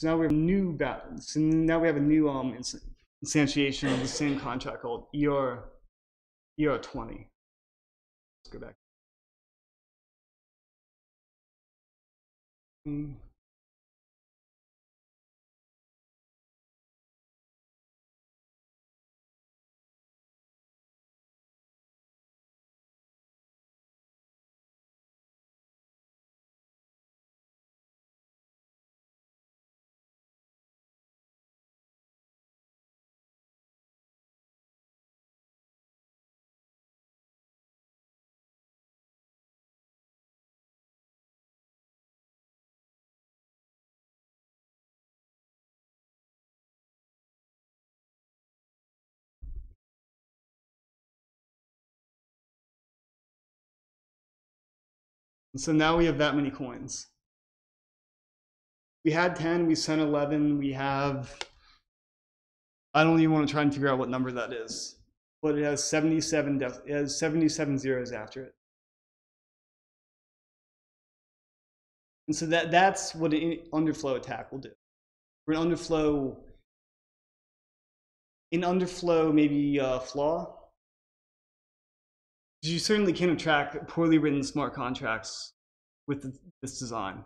Speaker 2: now we have new instantiation of the same contract called ER20. Let's go back. And so now we have that many coins. We had 10, we sent 11, we have, I don't even want to try and figure out what number that is, but it has 77 zeros after it. And so that's what an underflow attack will do. For an underflow maybe flaw, you certainly can attract poorly written smart contracts with this design.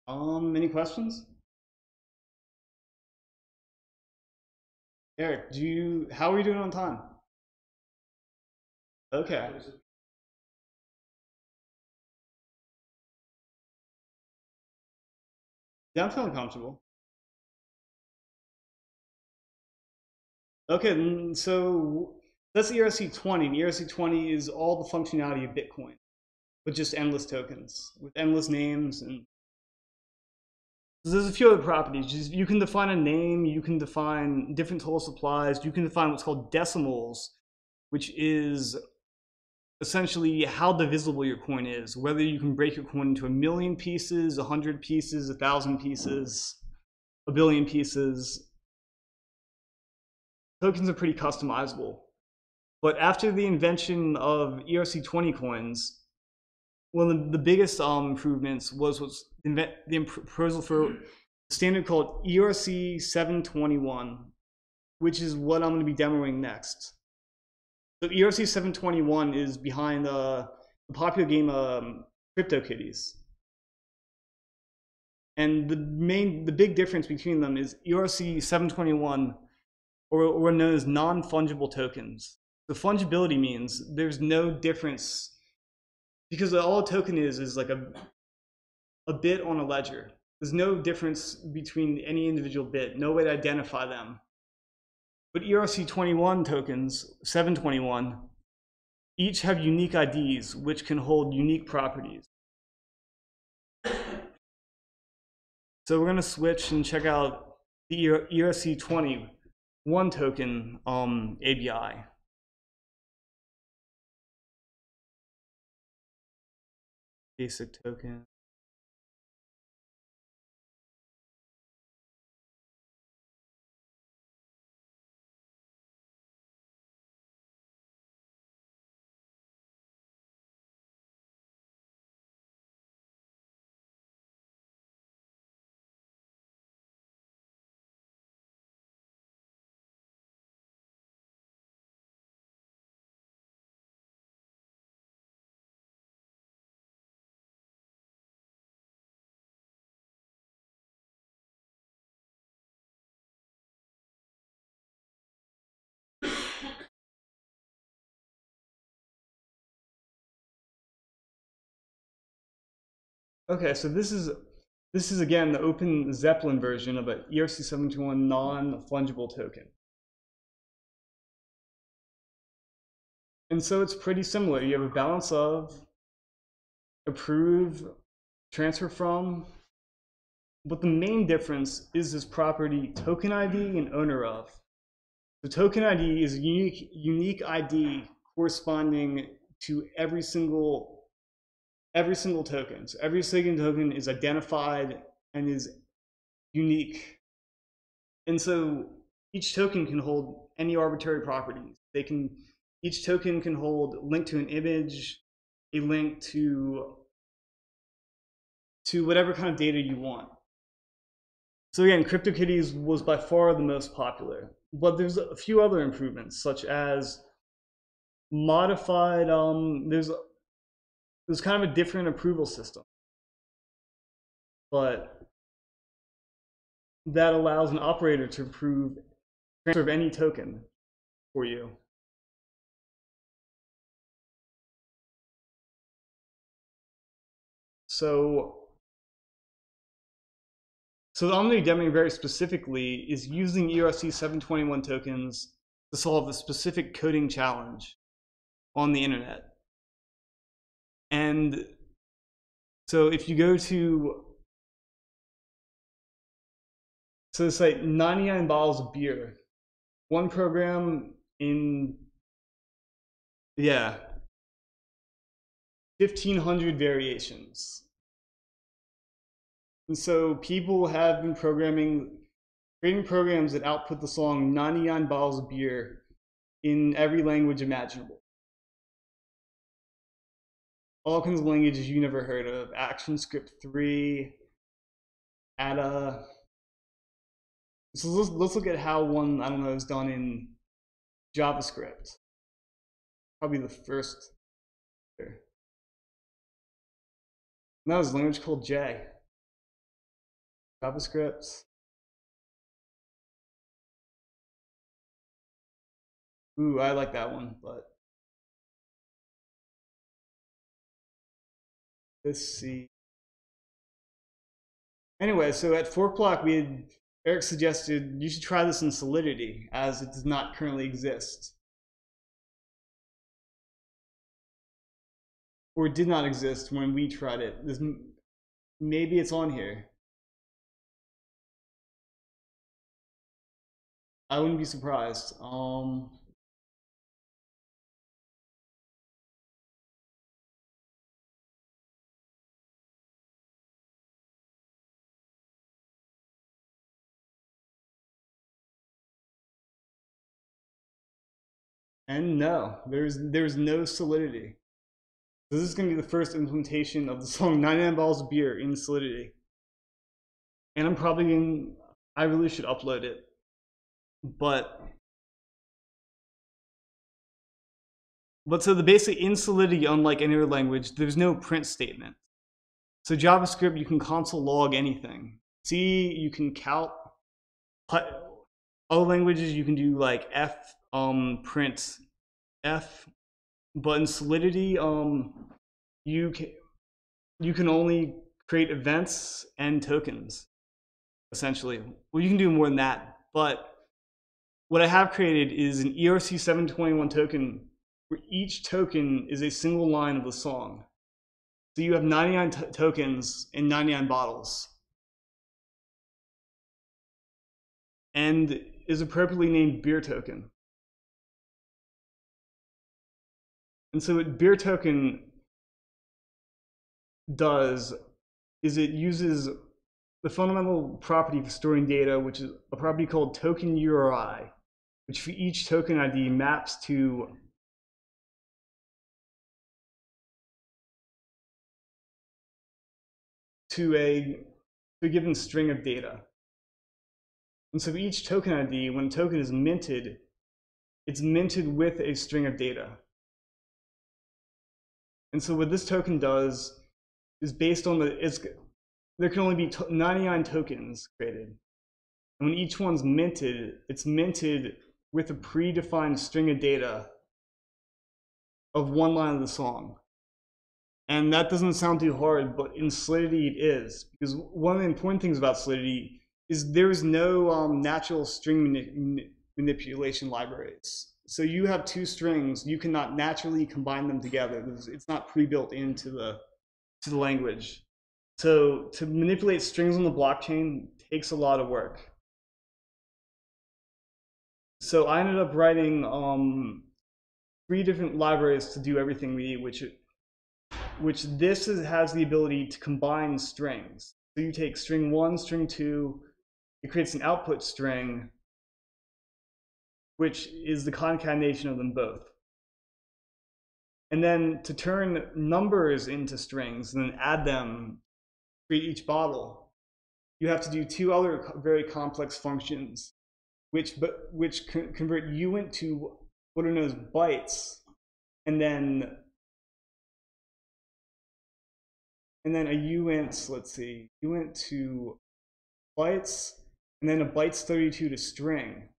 Speaker 2: Any questions? Eric, how are you doing on time? Okay. Yeah, I'm feeling comfortable. Okay, so that's ERC20. ERC20 is all the functionality of Bitcoin, with just endless tokens, with endless names. And there's a few other properties. You can define a name, you can define different total supplies, you can define what's called decimals, which is essentially how divisible your coin is, whether you can break your coin into 1,000,000 pieces, 100 pieces, 1,000 pieces, 1,000,000,000 pieces. Tokens are pretty customizable. But after the invention of ERC20 coins, one of the biggest improvements was the proposal for a standard called ERC 721, which is what I'm going to be demoing next. So ERC 721 is behind the popular game CryptoKitties. And the big difference between them is ERC 721, or known as non-fungible tokens. The fungibility means there's no difference, because all a token is like a bit on a ledger. There's no difference between any individual bit, no way to identify them. But ERC21 tokens, 721, each have unique IDs which can hold unique properties. So we're going to switch and check out the ERC21 token ABI. basic token. Okay, so this is again the Open Zeppelin version of an ERC-721 non-fungible token. And so it's pretty similar. You have a balance of, approve, transfer from, but the main difference is this property token ID and owner of. The token ID is a unique ID corresponding to every single token. So every single token is identified and is unique. And so each token can hold any arbitrary properties. Each token can hold a link to an image, a link to whatever kind of data you want. So again, CryptoKitties was by far the most popular, but there's a few other improvements, such as modified, there's kind of a different approval system, but that allows an operator to approve transfer of any token for you. So I'm going to be demoing very specifically is using ERC-721 tokens to solve a specific coding challenge on the internet. And so if you go to, so it's like 99 bottles of beer, one program in, 1,500 variations. And so people have been creating programs that output the song 99 bottles of beer in every language imaginable. All kinds of languages you never heard of, ActionScript 3, Ada. So let's look at how one, I don't know, is done in JavaScript. Probably the first. And that was a language called J. JavaScript. Ooh, I like that one, but let's see. Anyway, so at Fork Block, Eric suggested you should try this in Solidity, as it does not currently exist. Or it did not exist when we tried it. Maybe it's on here. I wouldn't be surprised. And no, there's no Solidity. This is going to be the first implementation of the song 99 Bottles of Beer in Solidity. And I really should upload it. But so the basic in Solidity, unlike any other language, there's no print statement. So JavaScript, you can console log anything. C, you can count. Other languages, you can do like F, print F. But in Solidity, you can only create events and tokens, essentially. Well, you can do more than that. But what I have created is an ERC-721 token where each token is a single line of the song. So you have 99 tokens and 99 bottles. And is appropriately named beer token. And so beer token does is it uses the fundamental property for storing data, which is a property called token URI, which for each token ID maps to a given string of data. And so for each token ID, when a token is minted, it's minted with a string of data. And so what this token does is based on there can only be 99 tokens created. And when each one's minted, it's minted with a predefined string of data of one line of the song. And that doesn't sound too hard, but in Solidity it is. Because one of the important things about Solidity is there's no natural string manipulation libraries. So you have two strings, you cannot naturally combine them together. It's not pre-built into the language. So to manipulate strings on the blockchain takes a lot of work. So I ended up writing 3 different libraries to do everything we need, which has the ability to combine strings. So you take string 1, string 2, it creates an output string, which is the concatenation of them both. And then to turn numbers into strings and then add them for each bottle, you have to do 2 other very complex functions, which convert uint to what are known as bytes, and then a uint, let's see, uint to bytes, and then a bytes 32 to string.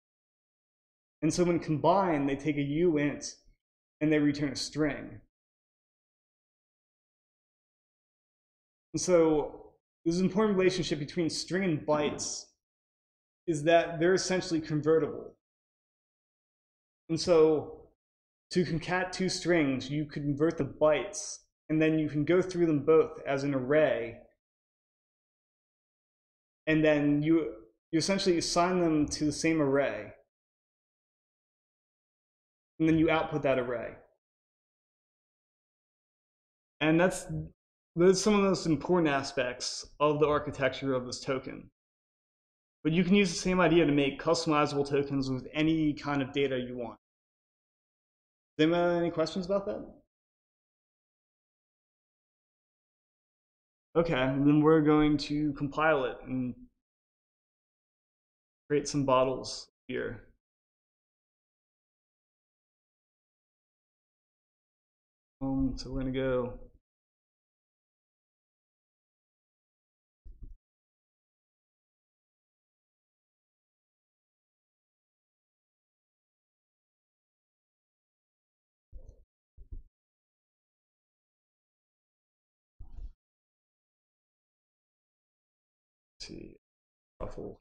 Speaker 2: And so when combined, they take a uint and they return a string. And so there's an important relationship between string and bytes is that they're essentially convertible. And so to concat 2 strings, you could convert the bytes, and then you can go through them both as an array, and then you essentially assign them to the same array, and then you output that array. And those some of the most important aspects of the architecture of this token. But you can use the same idea to make customizable tokens with any kind of data you want. Does anyone have any questions about that? Okay, then we're going to compile it and create some bottles here. So we're gonna go see shuffle.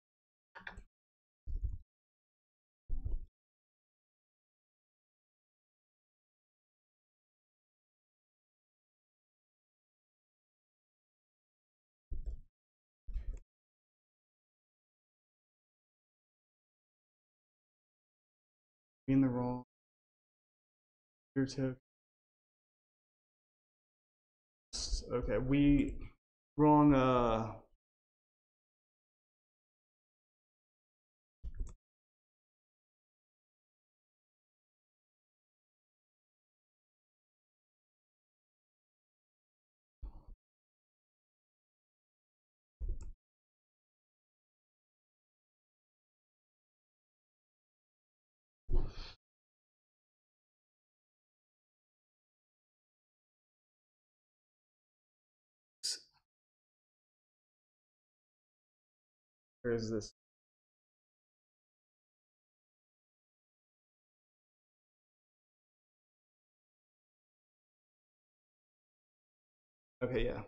Speaker 2: In the wrong here too. Okay, we wrong where is this? Okay, yeah.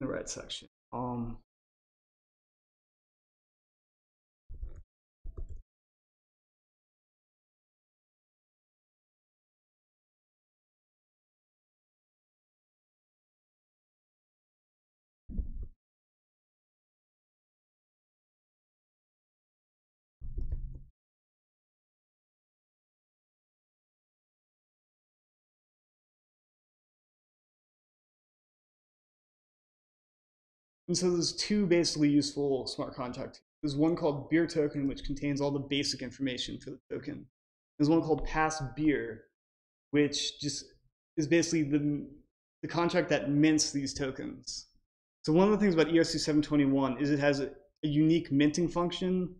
Speaker 2: The right section. And so there's two basically useful smart contracts. There's one called beer token, which contains all the basic information for the token. There's one called pass beer, which just is basically the contract that mints these tokens. So one of the things about ERC 721 is it has a unique minting function,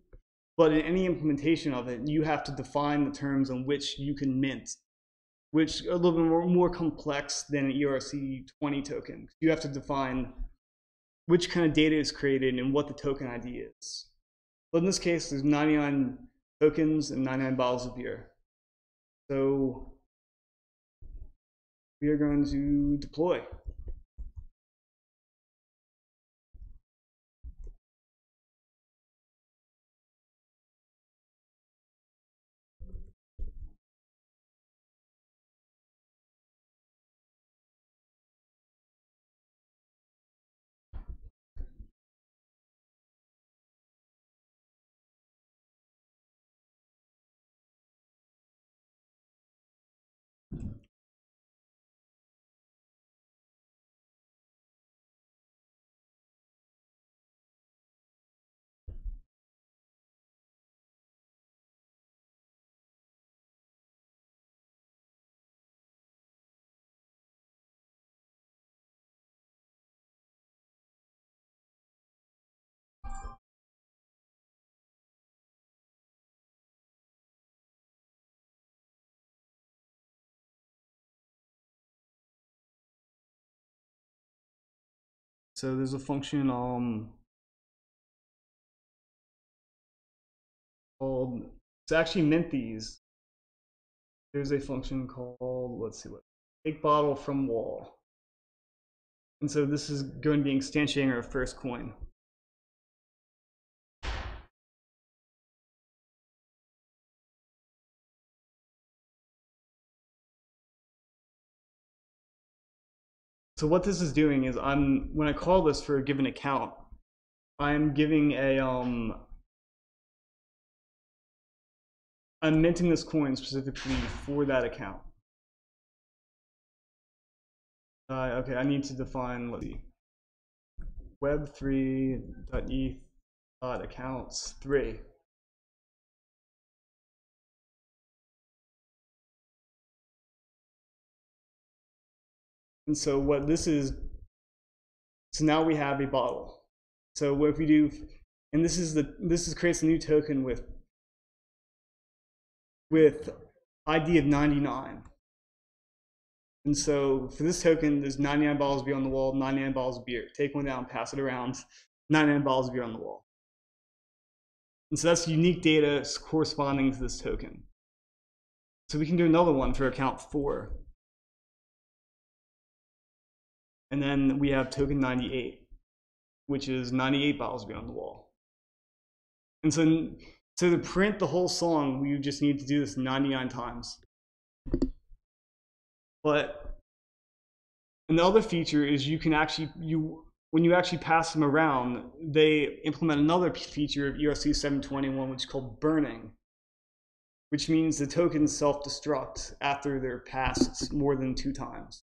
Speaker 2: but in any implementation of it, you have to define the terms on which you can mint, which are a little bit more complex than an ERC 20 token. You have to define which kind of data is created and what the token ID is. But in this case, there's 99 tokens and 99 bottles of beer. So we are going to deploy. So there's a function called, to actually mint these, there's a function called, let's see what, take bottle from wall. And so this is going to be instantiating our first coin. So what this is doing is when I call this for a given account, I'm giving I'm minting this coin specifically for that account. Okay, I need to define, let's see, web3.eth.accounts3. And so what this is, so now we have a bottle. So what if we do, and this creates a new token with ID of 99. And so for this token, there's 99 bottles of beer on the wall, 99 bottles of beer. Take one down, pass it around, 99 bottles of beer on the wall. And so that's unique data corresponding to this token. So we can do another one for account 4. And then we have token 98, which is 98 bottles of beer on the wall. And so to print the whole song, we just need to do this 99 times. But another feature is you can actually, when you actually pass them around, they implement another feature of ERC 721, which is called burning, which means the tokens self-destruct after they're passed more than 2 times.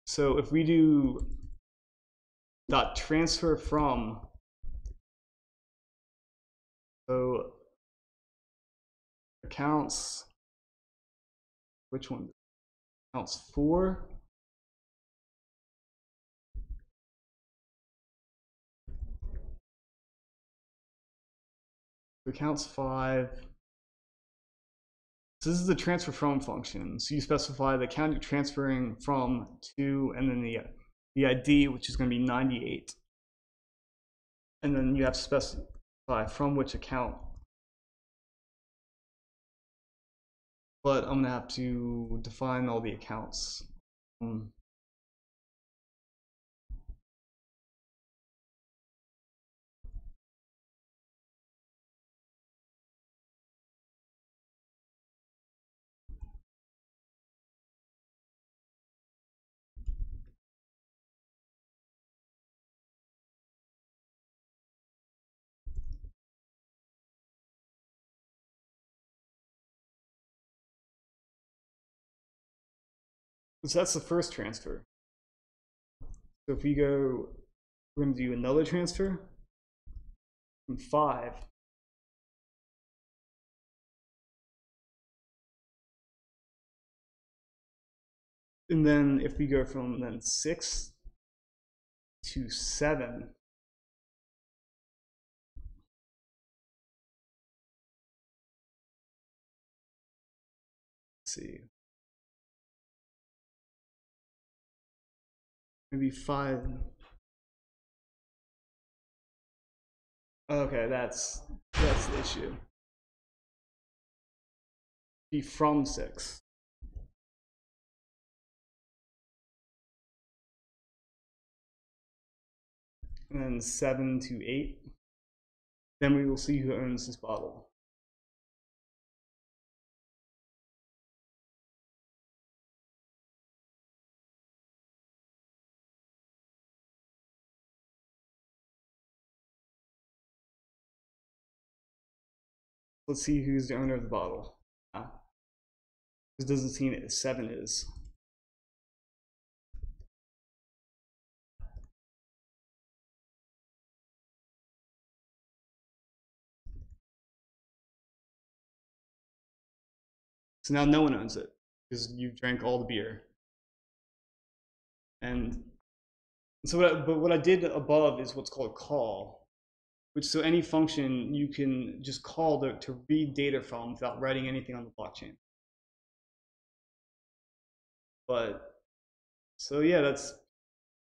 Speaker 2: So if we do .transfer from, so accounts, which one? Accounts 4. Accounts 5. So this is the transfer from function. So you specify the account you're transferring from to, and then the ID, which is going to be 98. And then you have to specify from which account. But I'm going to have to define all the accounts. So that's the first transfer. So if we go, we're going to do another transfer from 5. And then if we go from then 6 to 7, let's see, maybe 5. Okay, that's the issue. Be from 6. And then 7 to 8. Then we will see who owns this bottle. Let's see who's the owner of the bottle. This doesn't seem it. 7 is. So now no one owns it because you drank all the beer. And so what I did above is what's called call, which so any function you can just call to read data from without writing anything on the blockchain. But so yeah, this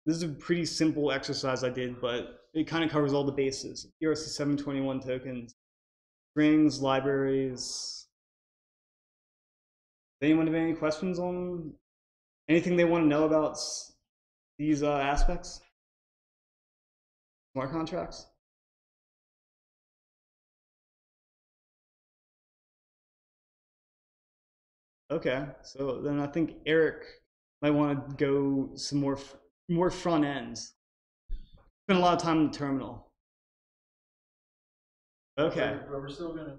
Speaker 2: is a pretty simple exercise I did, but it kind of covers all the bases. ERC 721 tokens, strings, libraries. Does anyone have any questions on anything they want to know about these aspects? Smart contracts? Okay, so then I think Eric might want to go some more front ends. Spend a lot of time in the terminal. Okay.
Speaker 1: But we're still gonna.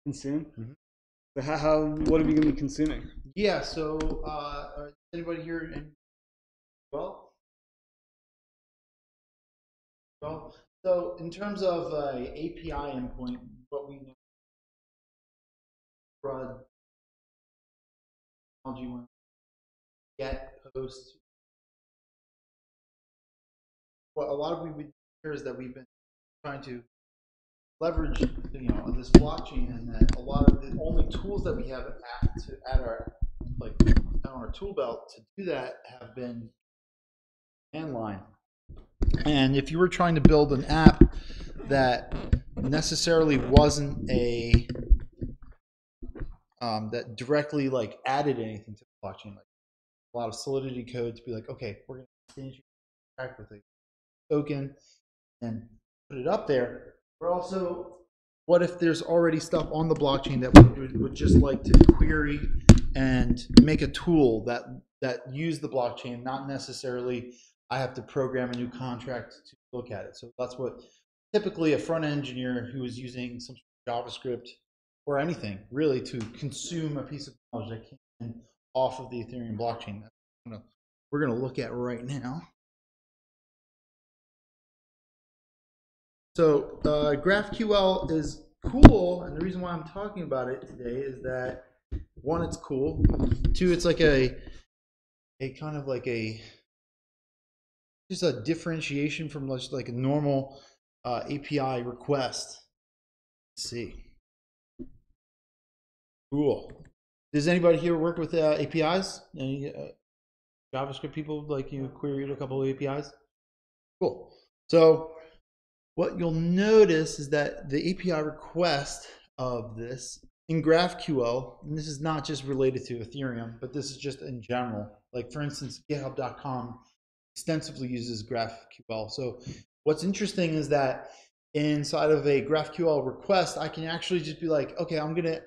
Speaker 2: Consume? Mm-hmm. What are we going to be consuming?
Speaker 1: Yeah, so anybody here in well, so in terms of API endpoint, what we know broad technology get post. What a lot of we would hear is that we've been trying to leverage, this blockchain, and that a lot of the only tools that we have at our on our tool belt to do that have been landline. And if you were trying to build an app that necessarily wasn't that directly added anything to the blockchain, like a lot of Solidity code to be like, okay, we're going to change your contract with a token and put it up there. We're also, what if there's already stuff on the blockchain that we would just like to query and make a tool that use the blockchain, not necessarily I have to program a new contract to look at it. So that's what typically a front end engineer who is using some sort of JavaScript or anything really to consume a piece of knowledge that came in off of the Ethereum blockchain. That's we're going to look at right now. So GraphQL is cool, and the reason why I'm talking about it today is that one, it's cool. Two, it's like a kind of like just a differentiation from just like a normal API request. Let's see. Cool. Does anybody here work with APIs? Any JavaScript people queried a couple of APIs? Cool. So what you'll notice is that the API request of this in GraphQL, and this is not just related to Ethereum, but this is just in general. Like for instance, GitHub.com extensively uses GraphQL. So what's interesting is that inside of a GraphQL request, I can actually just be like, okay, I'm gonna.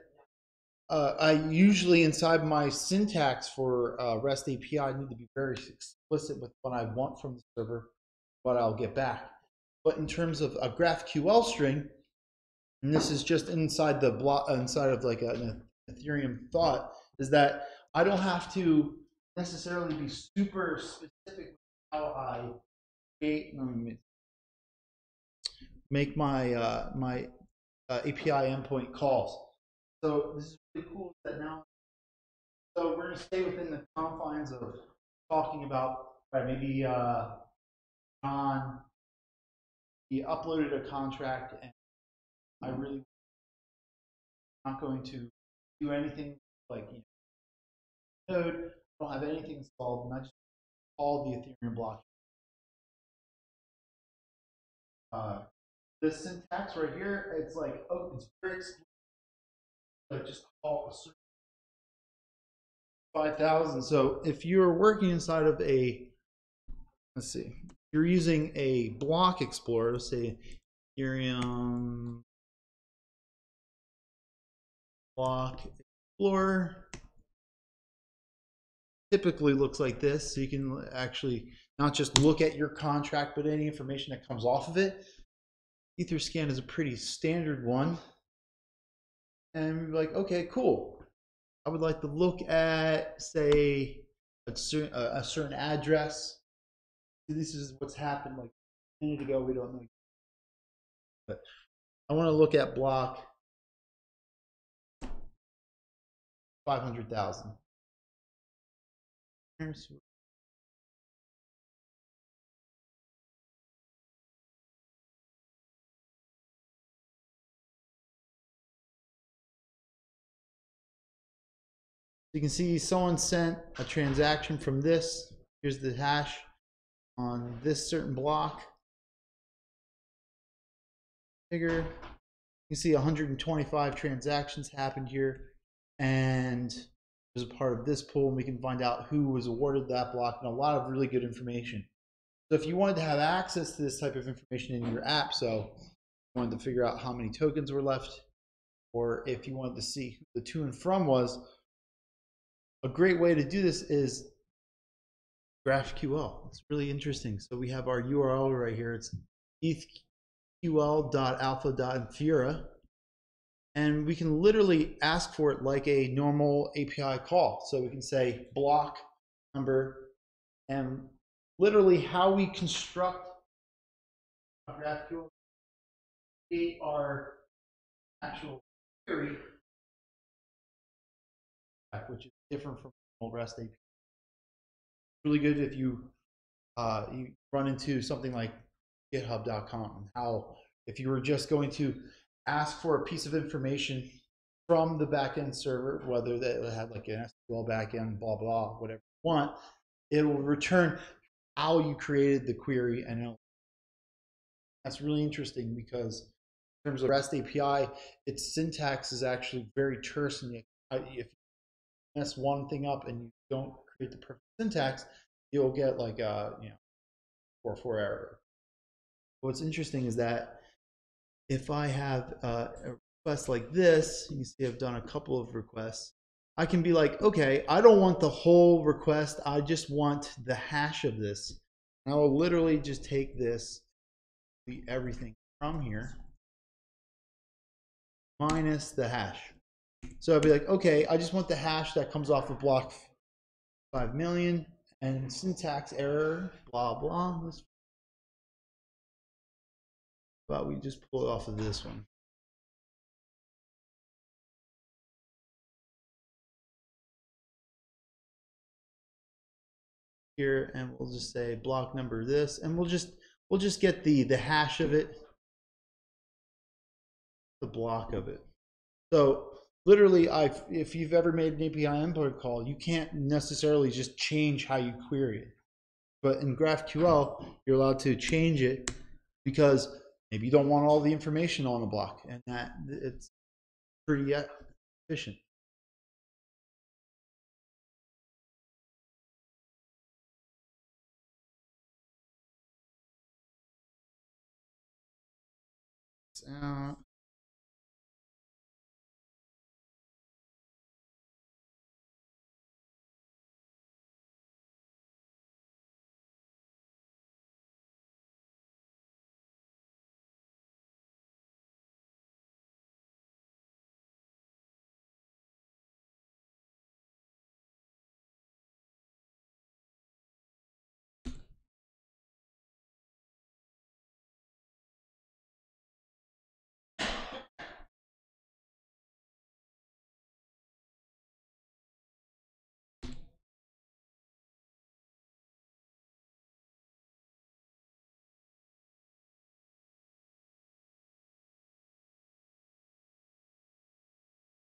Speaker 1: I usually inside my syntax for REST API, I need to be very explicit with what I want from the server, what I'll get back. But in terms of a GraphQL string, and this is just inside the block, inside of like an Ethereum thought, is that I don't have to necessarily be super specific with how I create. Let me make my API endpoint calls. So this is really cool that now. So we're going to stay within the confines of talking about maybe John, he uploaded a contract, and I really not going to do anything like Node. I don't have anything installed, and I just call the Ethereum blockchain. This syntax right here, it's like, oh, it's very explicit. Like just call a certain 5,000. So if you're working inside of a, let's see, you're using a block explorer, let's say Ethereum block explorer, typically looks like this. So you can actually not just look at your contract, but any information that comes off of it. Etherscan is a pretty standard one. And we're like, okay, cool. I would like to look at, say, a certain address. This is what's happened like a minute ago. We don't know. But I want to look at block 500,000. You can see someone sent a transaction from this. Here's the hash on this certain block. Bigger. You can see 125 transactions happened here, and there's a part of this pool, and we can find out who was awarded that block and a lot of really good information. So if you wanted to have access to this type of information in your app, so you wanted to figure out how many tokens were left, or if you wanted to see who the to and from was, a great way to do this is GraphQL. It's really interesting. So we have our URL right here. It's ethql.alpha.infura. And we can literally ask for it like a normal API call. So we can say block number, and literally how we construct GraphQL, create our actual query, which is different from REST API. Really good if you run into something like github.com, how if you were just going to ask for a piece of information from the backend server, whether that had like an SQL backend, blah blah, whatever you want, it will return how you created the query, and that's really interesting because in terms of REST API, its syntax is actually very terse, and if you mess one thing up and you don't create the perfect syntax, you'll get like a 404 error. What's interesting is that if I have a request like this, you can see I've done a couple of requests. I can be like, okay, I don't want the whole request. I just want the hash of this. And I will literally just take this, everything from here, minus the hash. So I'd be like, okay, I just want the hash that comes off of block 5 million and syntax error, blah, blah. But we just pull it off of this one. Here, and we'll just say block number this, and we'll just get the hash of it, the block of it. So literally, if you've ever made an API endpoint call, you can't necessarily just change how you query it. But in GraphQL, you're allowed to change it because maybe you don't want all the information on a block, and that it's pretty efficient.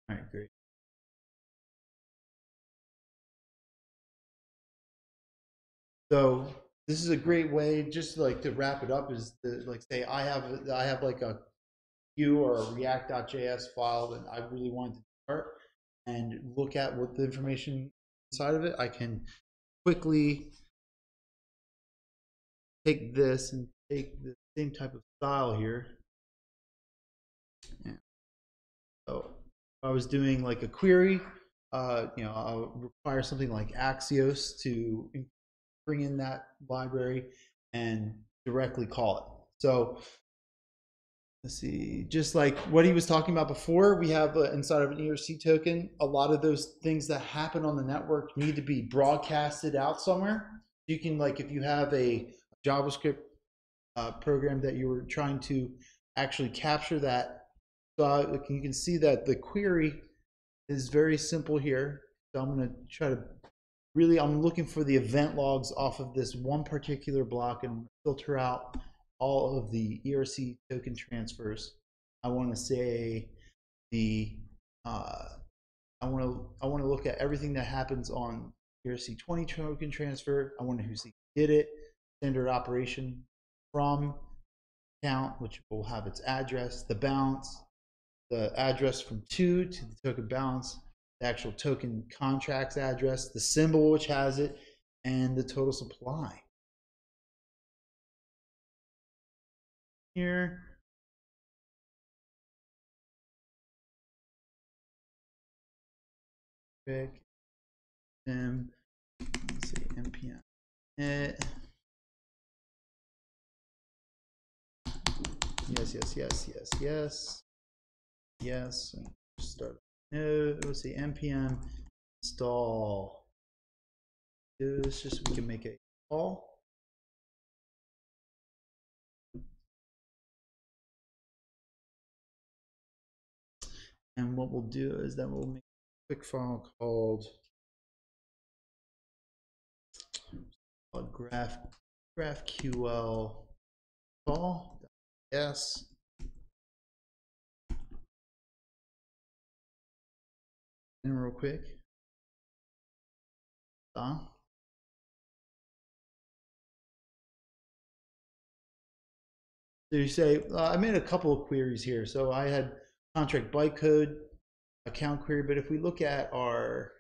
Speaker 1: All right, great. So this is a great way, just like to wrap it up, is to like say I have like a Vue or a React.js file that I really wanted to start and look at what the information inside of it. I can quickly take this and take the same type of style here. And so if I was doing like a query, I'll require something like Axios to bring in that library and directly call it. So let's see, just like what he was talking about before, we have inside of an ERC token, a lot of those things that happen on the network need to be broadcasted out somewhere. You can, like, if you have a JavaScript program that you were trying to actually capture that, so you can see that the query is very simple here. So I'm going to try to I'm looking for the event logs off of this one particular block and filter out all of the ERC token transfers. I want to say I want to look at everything that happens on ERC20 token transfer. I want to know who did it, standard operation, from, count, which will have its address, the balance, the address from to the token balance, the actual token contracts address, the symbol which has it, and the total supply. Here, pick them, let's see, npm it. Yes. And start node. Let's see, npm install. This just we can make a call. And what we'll do is that we'll make a quick file called GraphQL call. Yes. And real quick. So you say, I made a couple of queries here. So I had contract bytecode, account query, but if we look at our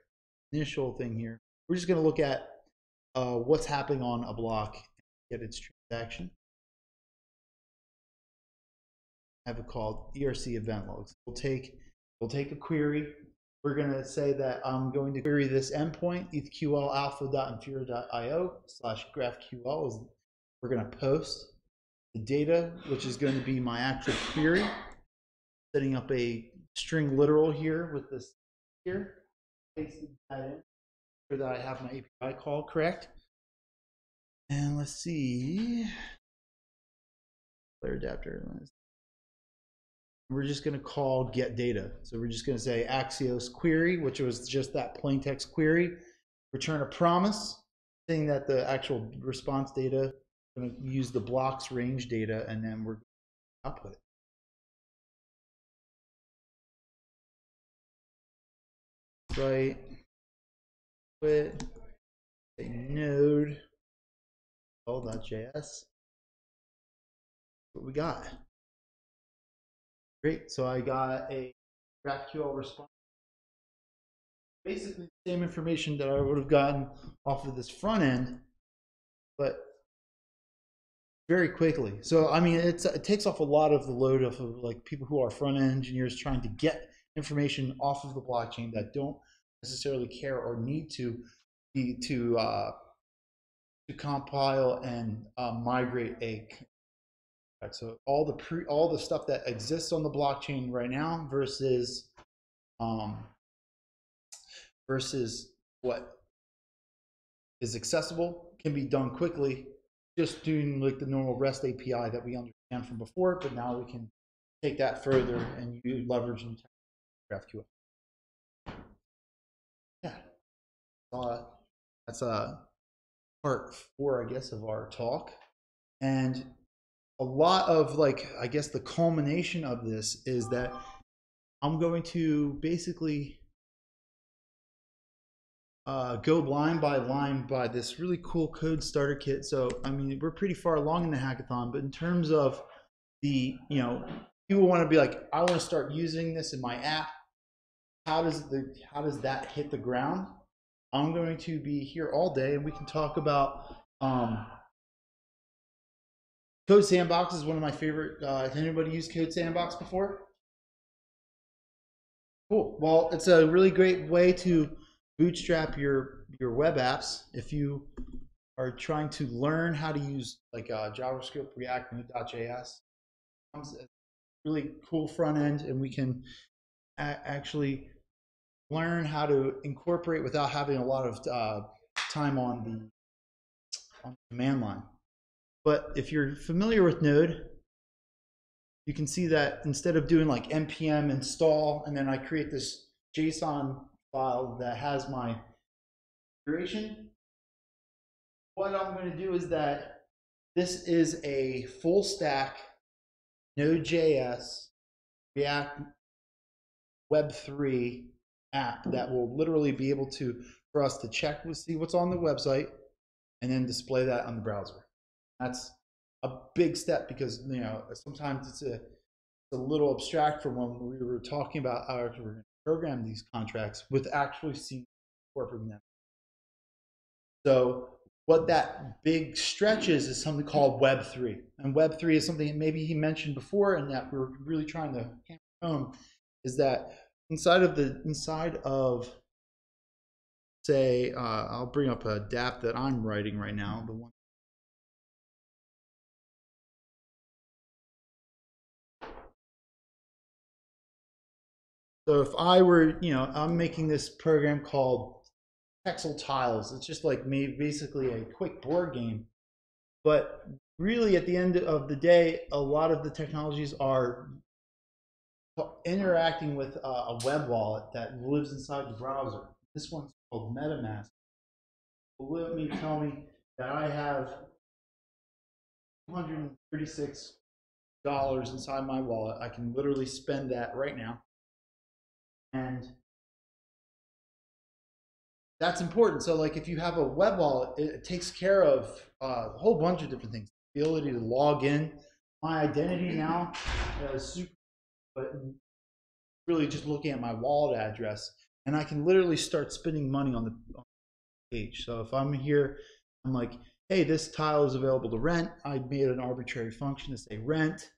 Speaker 1: initial thing here, we're just going to look at what's happening on a block, get its transaction. I have it called ERC event logs. We'll take a query. We're going to say that I'm going to query this endpoint, ethql alpha.infura.io/graphql. We're going to post the data, which is going to be my actual query. Setting up a string literal here with this here. Pasting that in, sure that I have my API call correct. And let's see. Player adapter. We're just going to call get data. So we're just going to say Axios query, which was just that plain text query. Return a promise, saying that the actual response data, going to use the blocks range data, and then we're going to output it. Right. Quit. Say node. .js. What we got? Great. So I got a GraphQL response. Basically the same information that I would have gotten off of this front end, but very quickly. So I mean, it takes off a lot of the load of like people who are front end engineers trying to get information off of the blockchain that don't necessarily care or need to compile and migrate a. So all the stuff that exists on the blockchain right now versus what is accessible can be done quickly, just doing like the normal REST API that we understand from before, but now we can take that further and use leverage and GraphQL. Yeah, that's part 4, I guess, of our talk. And a lot of, like, I guess the culmination of this is that I'm going to basically go line by this really cool code starter kit. So, I mean, we're pretty far along in the hackathon, but in terms of the, people want to be like, I want to start using this in my app. How does that hit the ground? I'm going to be here all day, and we can talk about Code Sandbox is one of my favorite. Has anybody used Code Sandbox before? Cool. Well, it's a really great way to bootstrap your web apps if you are trying to learn how to use like JavaScript, React, Node.js. It's a really cool front end, and we can actually learn how to incorporate without having a lot of time on the command line. But if you're familiar with Node, you can see that instead of doing like npm install and then I create this JSON file that has my configuration, what I'm going to do is that this is a full stack Node.js React Web3 app that will literally be able to, for us to check, see what's on the website and then display that on the browser. That's a big step because sometimes it's a little abstract from when we were talking about how we're going to program these contracts with actually seeing incorporating them. So what that big stretch is something called Web3. And Web3 is something maybe he mentioned before and that we're really trying to hammer home, is that inside of say, I'll bring up a DApp that I'm writing right now, the one. So if I were, I'm making this program called Pexel Tiles. It's just like basically a quick board game. But really, at the end of the day, a lot of the technologies are interacting with a web wallet that lives inside the browser. This one's called MetaMask. Let me tell me that I have $236 inside my wallet. I can literally spend that right now. And that's important. So like if you have a web wallet, it takes care of a whole bunch of different things. The ability to log in. My identity now is super, but really just looking at my wallet address, and I can literally start spending money on the page. So if I'm here, I'm like, hey, this tile is available to rent. I made an arbitrary function to say rent,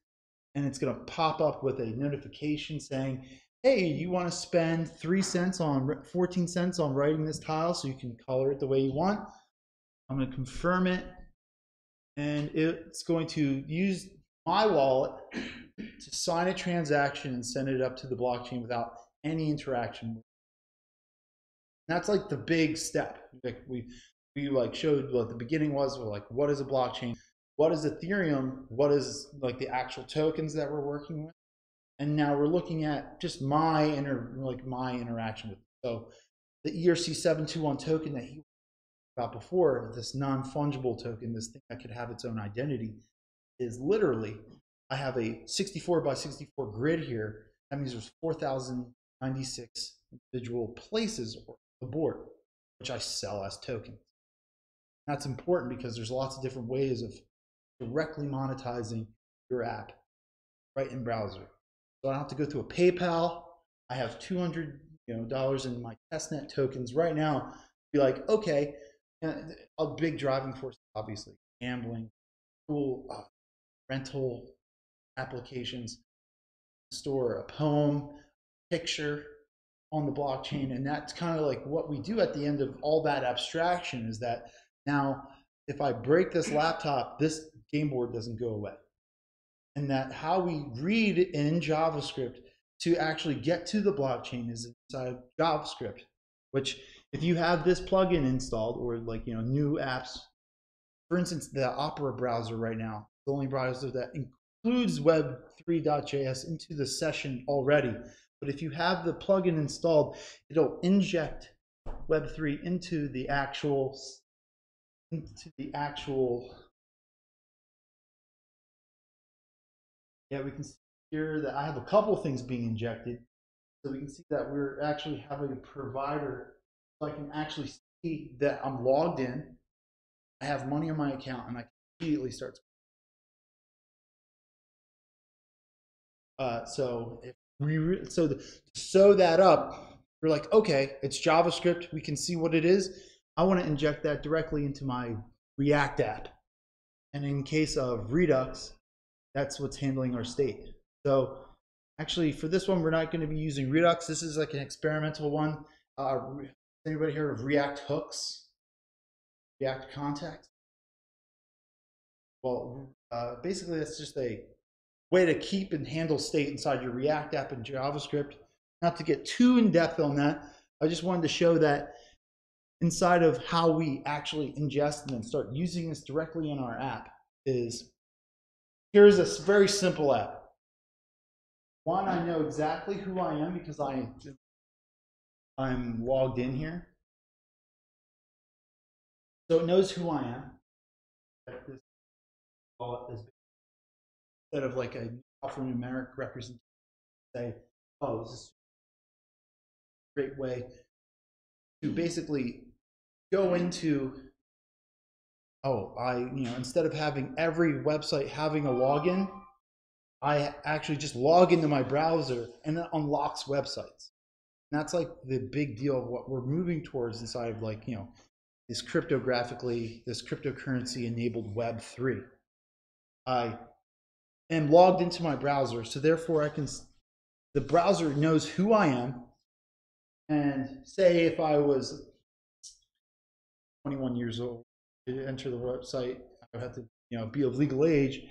Speaker 1: and it's going to pop up with a notification saying, hey, you want to spend 14 cents on writing this tile so you can color it the way you want. I'm going to confirm it, and it's going to use my wallet to sign a transaction and send it up to the blockchain without any interaction. That's like the big step. Like we like showed what the beginning was. We're like, what is a blockchain? What is Ethereum? What is like the actual tokens that we're working with? And now we're looking at just my interaction with it. So the ERC721 token that he talked about before, this non-fungible token, this thing that could have its own identity, is literally, I have a 64 by 64 grid here. That means there's 4,096 individual places on the board, which I sell as tokens. That's important because there's lots of different ways of directly monetizing your app right in browser. So I don't have to go through a PayPal. I have $200 in my testnet tokens right now. Be like, okay, a big driving force, obviously, gambling, cool rental applications, store a poem, picture on the blockchain. And that's kind of like what we do at the end of all that abstraction, is that now if I break this laptop, this game board doesn't go away. And that how we read in JavaScript to actually get to the blockchain is inside JavaScript, which if you have this plugin installed, or like new apps, for instance, the Opera browser right now, the only browser that includes web3.js into the session already. But if you have the plugin installed, it'll inject web3 into the actual yeah, we can see here that I have a couple of things being injected. So we can see that we're actually having a provider, so I can actually see that I'm logged in, I have money in my account, and I can immediately start. So if we to sew that up, we're like, okay, it's JavaScript. We can see what it is. I want to inject that directly into my React app. And in case of Redux, that's what's handling our state. So actually, for this one, we're not going to be using Redux. This is like an experimental one. Anybody heard of React hooks? React context? Well, basically, that's just a way to keep and handle state inside your React app in JavaScript. Not to get too in depth on that, I just wanted to show that inside of how we actually ingest and then start using this directly in our app is, here's a very simple app. One, I know exactly who I am because I'm logged in here. So it knows who I am. Instead of like a alphanumeric representation, say, oh, this is a great way to basically go into, instead of having every website having a login, I actually just log into my browser and it unlocks websites. And that's like the big deal of what we're moving towards inside of this cryptocurrency enabled Web3. I am logged into my browser, so therefore the browser knows who I am. And say if I was 21 years old to enter the website, I would have to be of legal age.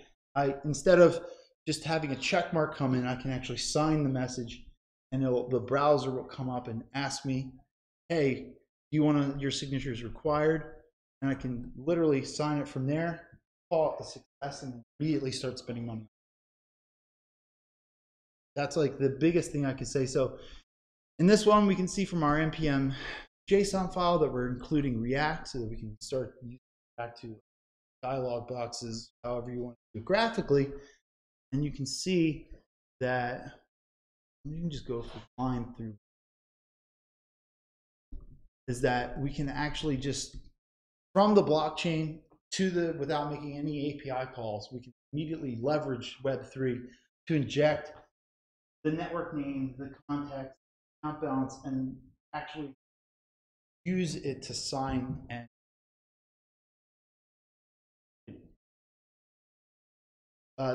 Speaker 1: Instead of just having a check mark come in, I can actually sign the message, and the browser will come up and ask me, hey, your signature is required, and I can literally sign it from there, call it a success, and immediately start spending money. That's like the biggest thing I could say. So in this one, we can see from our npm JSON file that we're including React so that we can start using back to dialog boxes, however you want to do it graphically. And you can see that you can just go for line through, is that we can actually just from the blockchain without making any API calls, we can immediately leverage Web3 to inject the network name, the context, account balance, and actually use it to sign and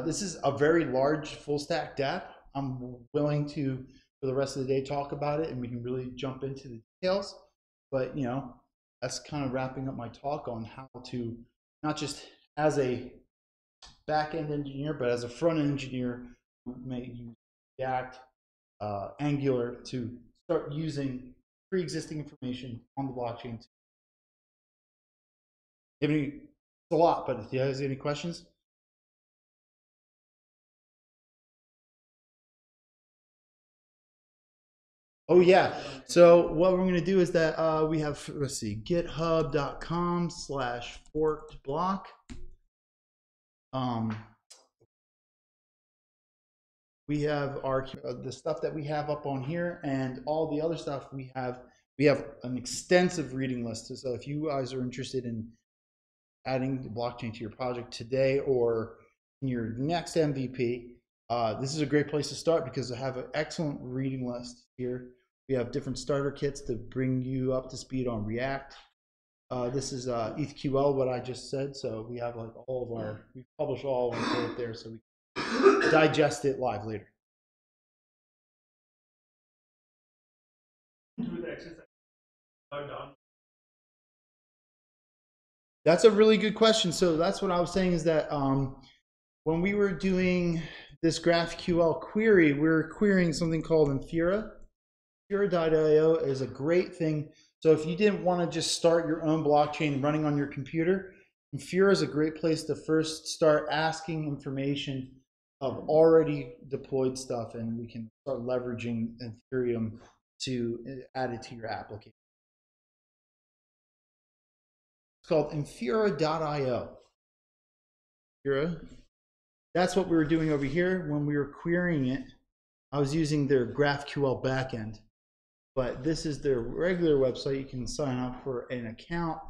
Speaker 1: this is a very large full stack dApp. I'm willing to, for the rest of the day, talk about it and we can really jump into the details. But that's kind of wrapping up my talk on how to, not just as a back-end engineer, but as a front-end engineer who may use React, Angular to start using pre-existing information on the blockchain. It's a lot, but if you guys have any questions? Oh yeah. So what we're going to do is that we have, let's see, github.com/forkedblock. We have the stuff that we have up on here, and all the other stuff we have an extensive reading list. So if you guys are interested in adding the blockchain to your project today or in your next MVP, this is a great place to start because I have an excellent reading list here. We have different starter kits to bring you up to speed on React. This is ETHQL, what I just said. So we have like we publish all of our code there so we can digest it live later. That's a really good question. So that's what I was saying is that when we were doing this GraphQL query, we're querying something called Infura. Infura.io is a great thing. So if you didn't want to just start your own blockchain running on your computer, Infura is a great place to first start asking information of already deployed stuff, and we can start leveraging Ethereum to add it to your application. It's called Infura.io. Infura. That's what we were doing over here when we were querying it. I was using their GraphQL backend, but this is their regular website. You can sign up for an account,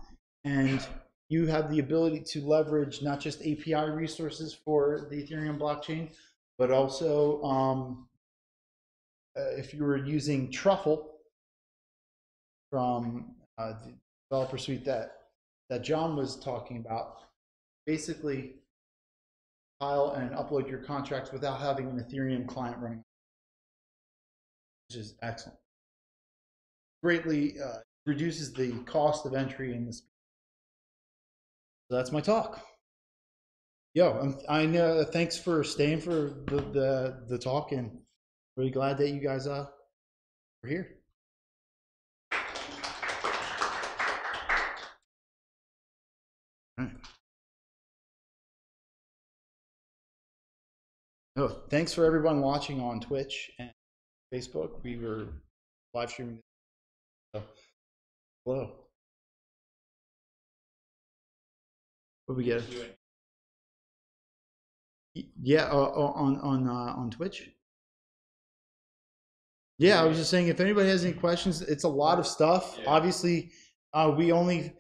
Speaker 1: and you have the ability to leverage not just API resources for the Ethereum blockchain, but also if you were using Truffle from the developer suite that John was talking about, basically file and upload your contracts without having an Ethereum client running, which is excellent. Greatly reduces the cost of entry in this. So that's my talk. Yo, I know. Thanks for staying for the talk, and really glad that you guys were here. All right. Oh, thanks for everyone watching on Twitch and Facebook. We were live streaming. So, hello. What we get? Yeah, on Twitch. Yeah, I was just saying, if anybody has any questions, it's a lot of stuff. Yeah. Obviously, we only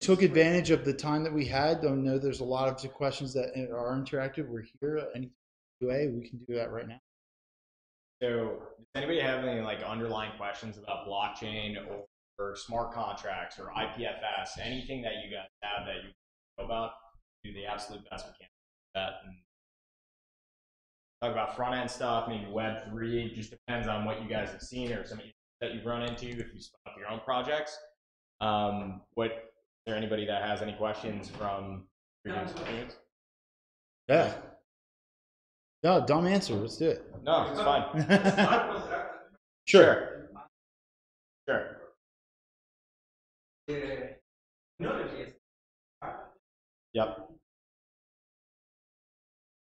Speaker 1: took advantage of the time that we had. I know there's a lot of questions that are interactive. We're here. Any QA, we can do that right now.
Speaker 3: So, does anybody have any like underlying questions about blockchain or smart contracts or IPFS? Anything that you guys have that you know about? Do the absolute best we can with that. And talk about front end stuff, maybe Web3. It just depends on what you guys have seen or something that you've run into if you spun up your own projects. Is there anybody that has any questions from previous experience?
Speaker 1: Yeah. No, dumb answer. Let's do it.
Speaker 3: No, it's fine.
Speaker 1: Sure.
Speaker 3: Sure. Yep.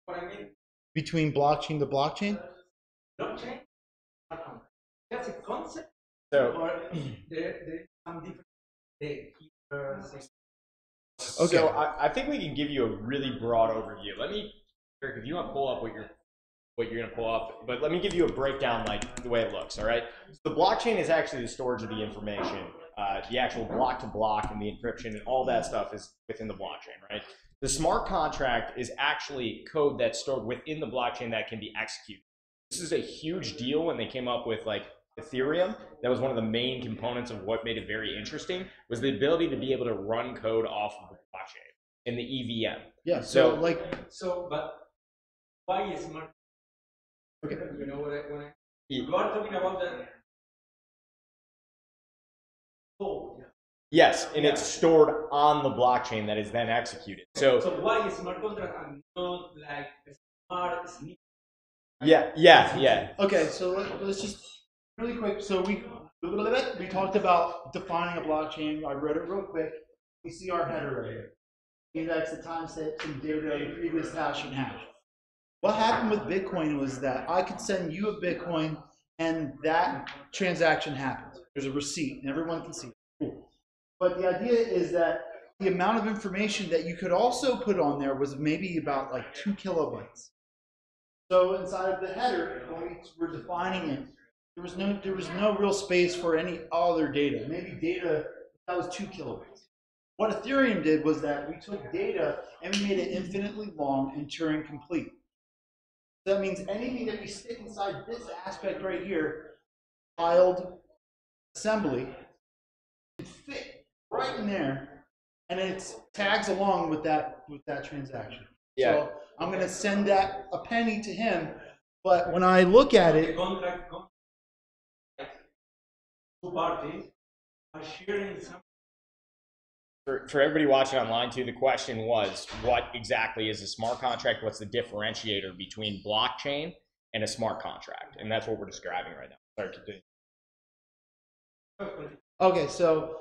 Speaker 4: What I mean?
Speaker 1: Between blockchain to blockchain?
Speaker 4: Blockchain? That's a concept?
Speaker 3: So,
Speaker 4: or there's some different
Speaker 3: okay. So I think we can give you a really broad overview. Let me, Eric, if you want to pull up what you're going to pull up, but let me give you a breakdown like the way it looks, all right? So the blockchain is actually the storage of the information. The actual block to block and the encryption and all that stuff is within the blockchain, right? The smart contract is actually code that's stored within the blockchain that can be executed. This is a huge deal when they came up with like Ethereum. That was one of the main components of what made it very interesting, was the ability to be able to run code off of the blockchain in the EVM.
Speaker 1: Yeah.
Speaker 4: But why is smart? Okay. You know what you are talking about the code.
Speaker 3: Yes, and it's stored on the blockchain that is then executed. So
Speaker 4: why is smart contract and not like smart sneak?
Speaker 3: Yeah.
Speaker 1: Okay, so let's just really quick. So we talked about defining a blockchain. I read it real quick. We see our header right here. Index the timestamp and data of the previous hash and hash. What happened with Bitcoin was that I could send you a Bitcoin and that transaction happened. There's a receipt and everyone can see it. Cool. But the idea is that the amount of information that you could also put on there was maybe about like 2 kilobytes. So inside of the header, when we were defining it, there was no real space for any other data. Maybe data that was 2 kilobytes. What Ethereum did was that we took data and we made it infinitely long and Turing complete. So that means anything that we stick inside this aspect right here, tiled assembly, can fit right in there, and it tags along with that transaction.
Speaker 3: Yeah.
Speaker 1: So I'm going to send that a penny to him, but when I look at it,
Speaker 4: contract, two parties are sharing some.
Speaker 3: For everybody watching online too, the question was, what exactly is a smart contract? What's the differentiator between blockchain and a smart contract? And that's what we're describing right now. Sorry, continue.
Speaker 1: Okay, so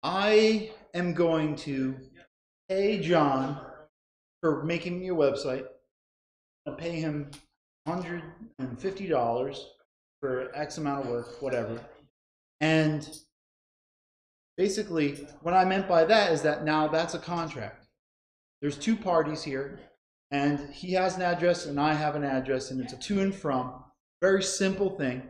Speaker 1: I am going to pay John for making me a website. I'll pay him $150 for X amount of work, whatever. And basically, what I meant by that is that now that's a contract. There's two parties here. And he has an address and I have an address, and it's a to and from. Very simple thing.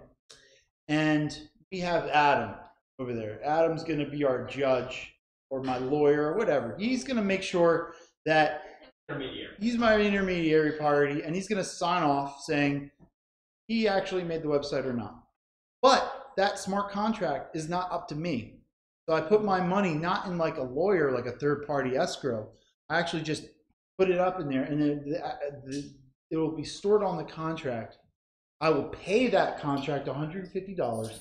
Speaker 1: And we have Adam over there. Adam's going to be our judge or my lawyer or whatever. He's going to make sure that he's my intermediary party, and he's going to sign off saying he actually made the website or not. But that smart contract is not up to me. So I put my money not in like a lawyer, like a third-party escrow. I actually just put it up in there, and then it will be stored on the contract. I will pay that contract $150,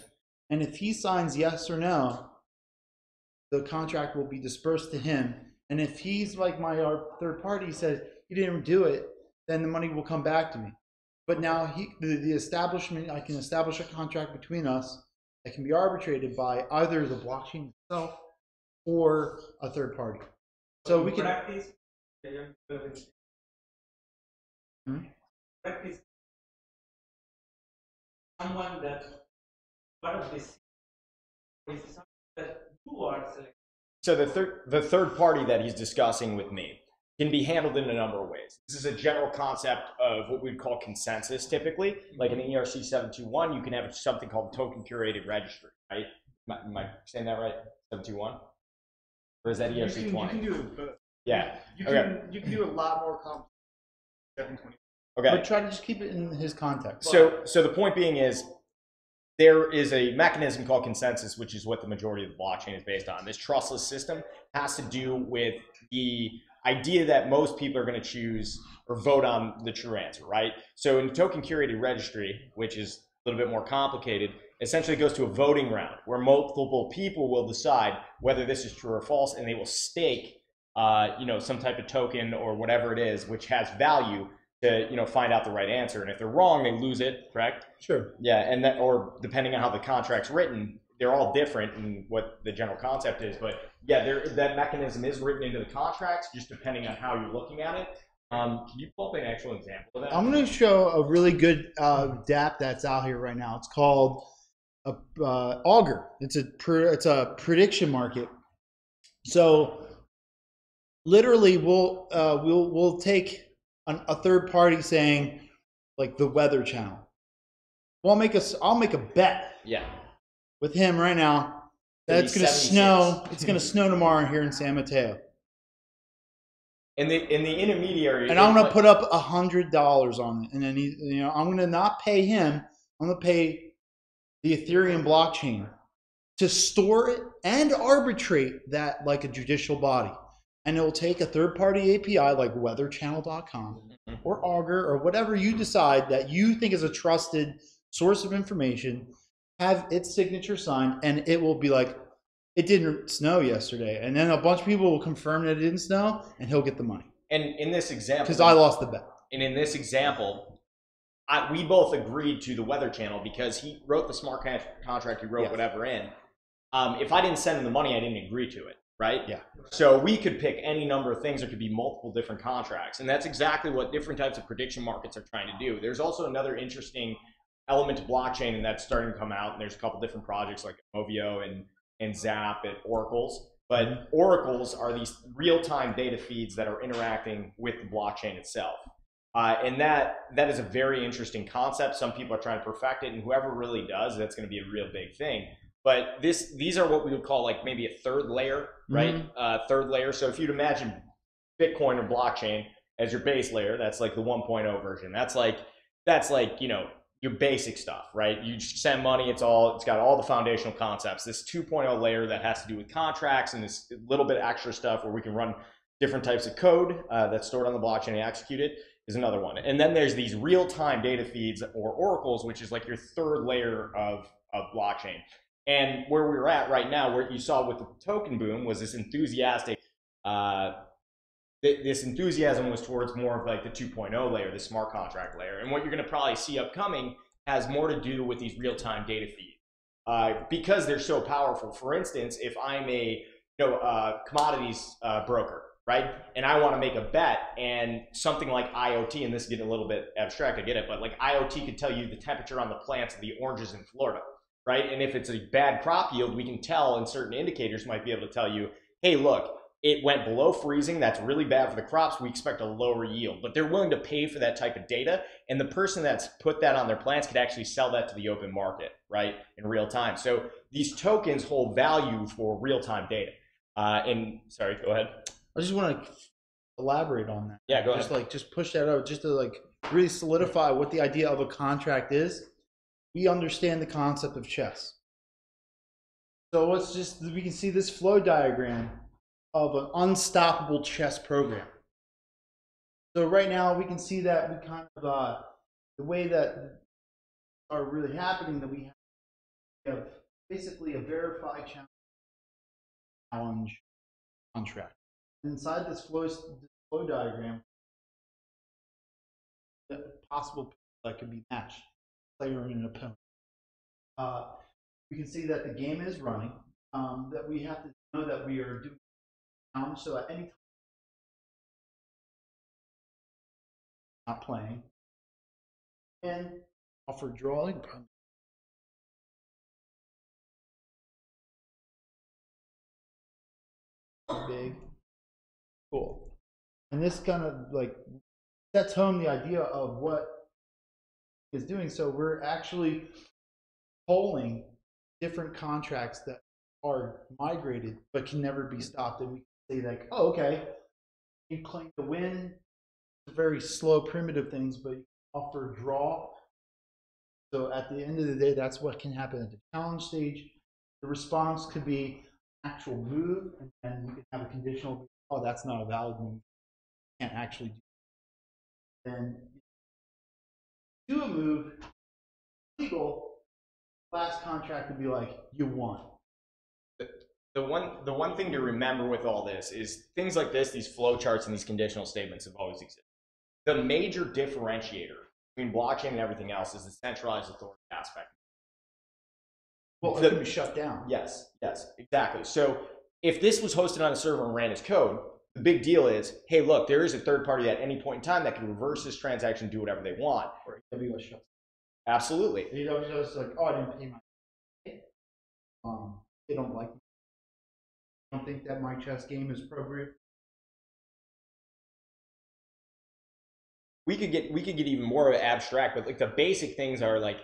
Speaker 1: and if he signs yes or no, the contract will be dispersed to him. And if he's like our third party says he didn't do it, then the money will come back to me. But now the establishment, I can establish a contract between us that can be arbitrated by either the blockchain itself or a third party. So we can
Speaker 4: practice. Practice. Someone that part of this is something that you are selecting.
Speaker 3: So the third party that he's discussing with me can be handled in a number of ways. This is a general concept of what we'd call consensus typically. Like in ERC 721, you can have something called token curated registry, right? Am I saying that right? 721? Or is that ERC 20?
Speaker 2: You can do both.
Speaker 3: Yeah.
Speaker 2: You can do a lot more complex 720.
Speaker 3: Okay.
Speaker 1: But try to just keep it in his context.
Speaker 3: So the point being is there is a mechanism called consensus, which is what the majority of the blockchain is based on. This trustless system has to do with the idea that most people are going to choose or vote on the true answer, right? So in token curated registry, which is a little bit more complicated, essentially goes to a voting round where multiple people will decide whether this is true or false, and they will stake some type of token or whatever it is, which has value to find out the right answer. And if they're wrong, they lose it, correct?
Speaker 1: Sure.
Speaker 3: Yeah, and that, or depending on how the contract's written, they're all different in what the general concept is. But yeah, that mechanism is written into the contracts, just depending on how you're looking at it. Can you pull up an actual example of that?
Speaker 1: I'm going to show a really good DApp that's out here right now. It's called Augur. It's a prediction market. So literally, we'll take a third party saying, like the Weather Channel. I'll make a bet.
Speaker 3: Yeah.
Speaker 1: With him right now that it's going to snow. It's going to snow tomorrow here in San Mateo.
Speaker 3: In the intermediary.
Speaker 1: And I'm going to put up $100 on it, and then I'm going to not pay him. I'm going to pay the Ethereum blockchain to store it and arbitrate that like a judicial body. And it will take a third-party API like weatherchannel.com or Augur or whatever you decide that you think is a trusted source of information, have its signature signed, and it will be like, it didn't snow yesterday. And then a bunch of people will confirm that it didn't snow, and he'll get the money.
Speaker 3: And in this example,
Speaker 1: because I lost the bet.
Speaker 3: And in this example, we both agreed to the Weather Channel because he wrote the smart contract, he wrote whatever in. If I didn't send him the money, I didn't agree to it. Right?
Speaker 1: Yeah.
Speaker 3: So we could pick any number of things. There could be multiple different contracts. And that's exactly what different types of prediction markets are trying to do. There's also another interesting element to blockchain, and that's starting to come out. And there's a couple different projects like Movio and Zap and Oracles. But Oracles are these real-time data feeds that are interacting with the blockchain itself. And that is a very interesting concept. Some people are trying to perfect it, and whoever really does, that's going to be a real big thing. But these are what we would call like maybe a third layer, right? Third layer. So if you'd imagine Bitcoin or blockchain as your base layer, that's like the 1.0 version. That's like your basic stuff, right? You send money, it's got all the foundational concepts. This 2.0 layer that has to do with contracts and this little bit extra stuff where we can run different types of code that's stored on the blockchain and execute it is another one. And then there's these real-time data feeds or oracles, which is like your third layer of blockchain. And where we're at right now, where you saw with the token boom was this enthusiastic, this enthusiasm was towards more of like the 2.0 layer, the smart contract layer. And what you're going to probably see upcoming has more to do with these real-time data feeds because they're so powerful. For instance, if I'm a commodities broker, right, and I want to make a bet, and something like IoT, and this is getting a little bit abstract, I get it, but like IoT could tell you the temperature on the plants of the oranges in Florida. Right? And if it's a bad crop yield, we can tell, and certain indicators might be able to tell you, hey, look, it went below freezing. That's really bad for the crops. We expect a lower yield, but they're willing to pay for that type of data. And the person that's put that on their plants could actually sell that to the open market, right, in real time. So these tokens hold value for real-time data. And sorry, go ahead.
Speaker 1: I just want to elaborate on that.
Speaker 3: Yeah, go ahead.
Speaker 1: Just push that out, just to like really solidify what the idea of a contract is. We understand the concept of chess. So we can see this flow diagram of an unstoppable chess program. So right now we can see that we kind of, the way that are really happening, that we have basically a verified challenge contract. Inside this flow diagram, the possible people that could be matched, player and an opponent. We can see that the game is running, that we have to know that we are doing challenge, so at any time not playing, and offer drawing. Big, cool, and this kind of like sets home the idea of what is doing. So we're actually polling different contracts that are migrated but can never be stopped, and we can say like, oh, okay, you claim to win, very slow primitive things, but you offer draw. So at the end of the day, that's what can happen at the challenge stage. The response could be actual move, and then we could have a conditional, oh, that's not a valid move, can't actually do it. Then do a move, legal, last contract would be like, you won.
Speaker 3: The one thing to remember with all this is things like this, these flow charts and these conditional statements have always existed. The major differentiator between blockchain and everything else is the centralized authority aspect.
Speaker 1: Well, it can be shut down.
Speaker 3: Yes, exactly. So if this was hosted on a server and ran as code, the big deal is, hey, look, there is a third party at any point in time that can reverse this transaction and do whatever they want.
Speaker 1: Or AWS shuts.
Speaker 3: Absolutely.
Speaker 1: AWS is like, oh, I didn't pay my. They don't like me. I don't think that my chess game is appropriate.
Speaker 3: We could get even more abstract, but like the basic things are like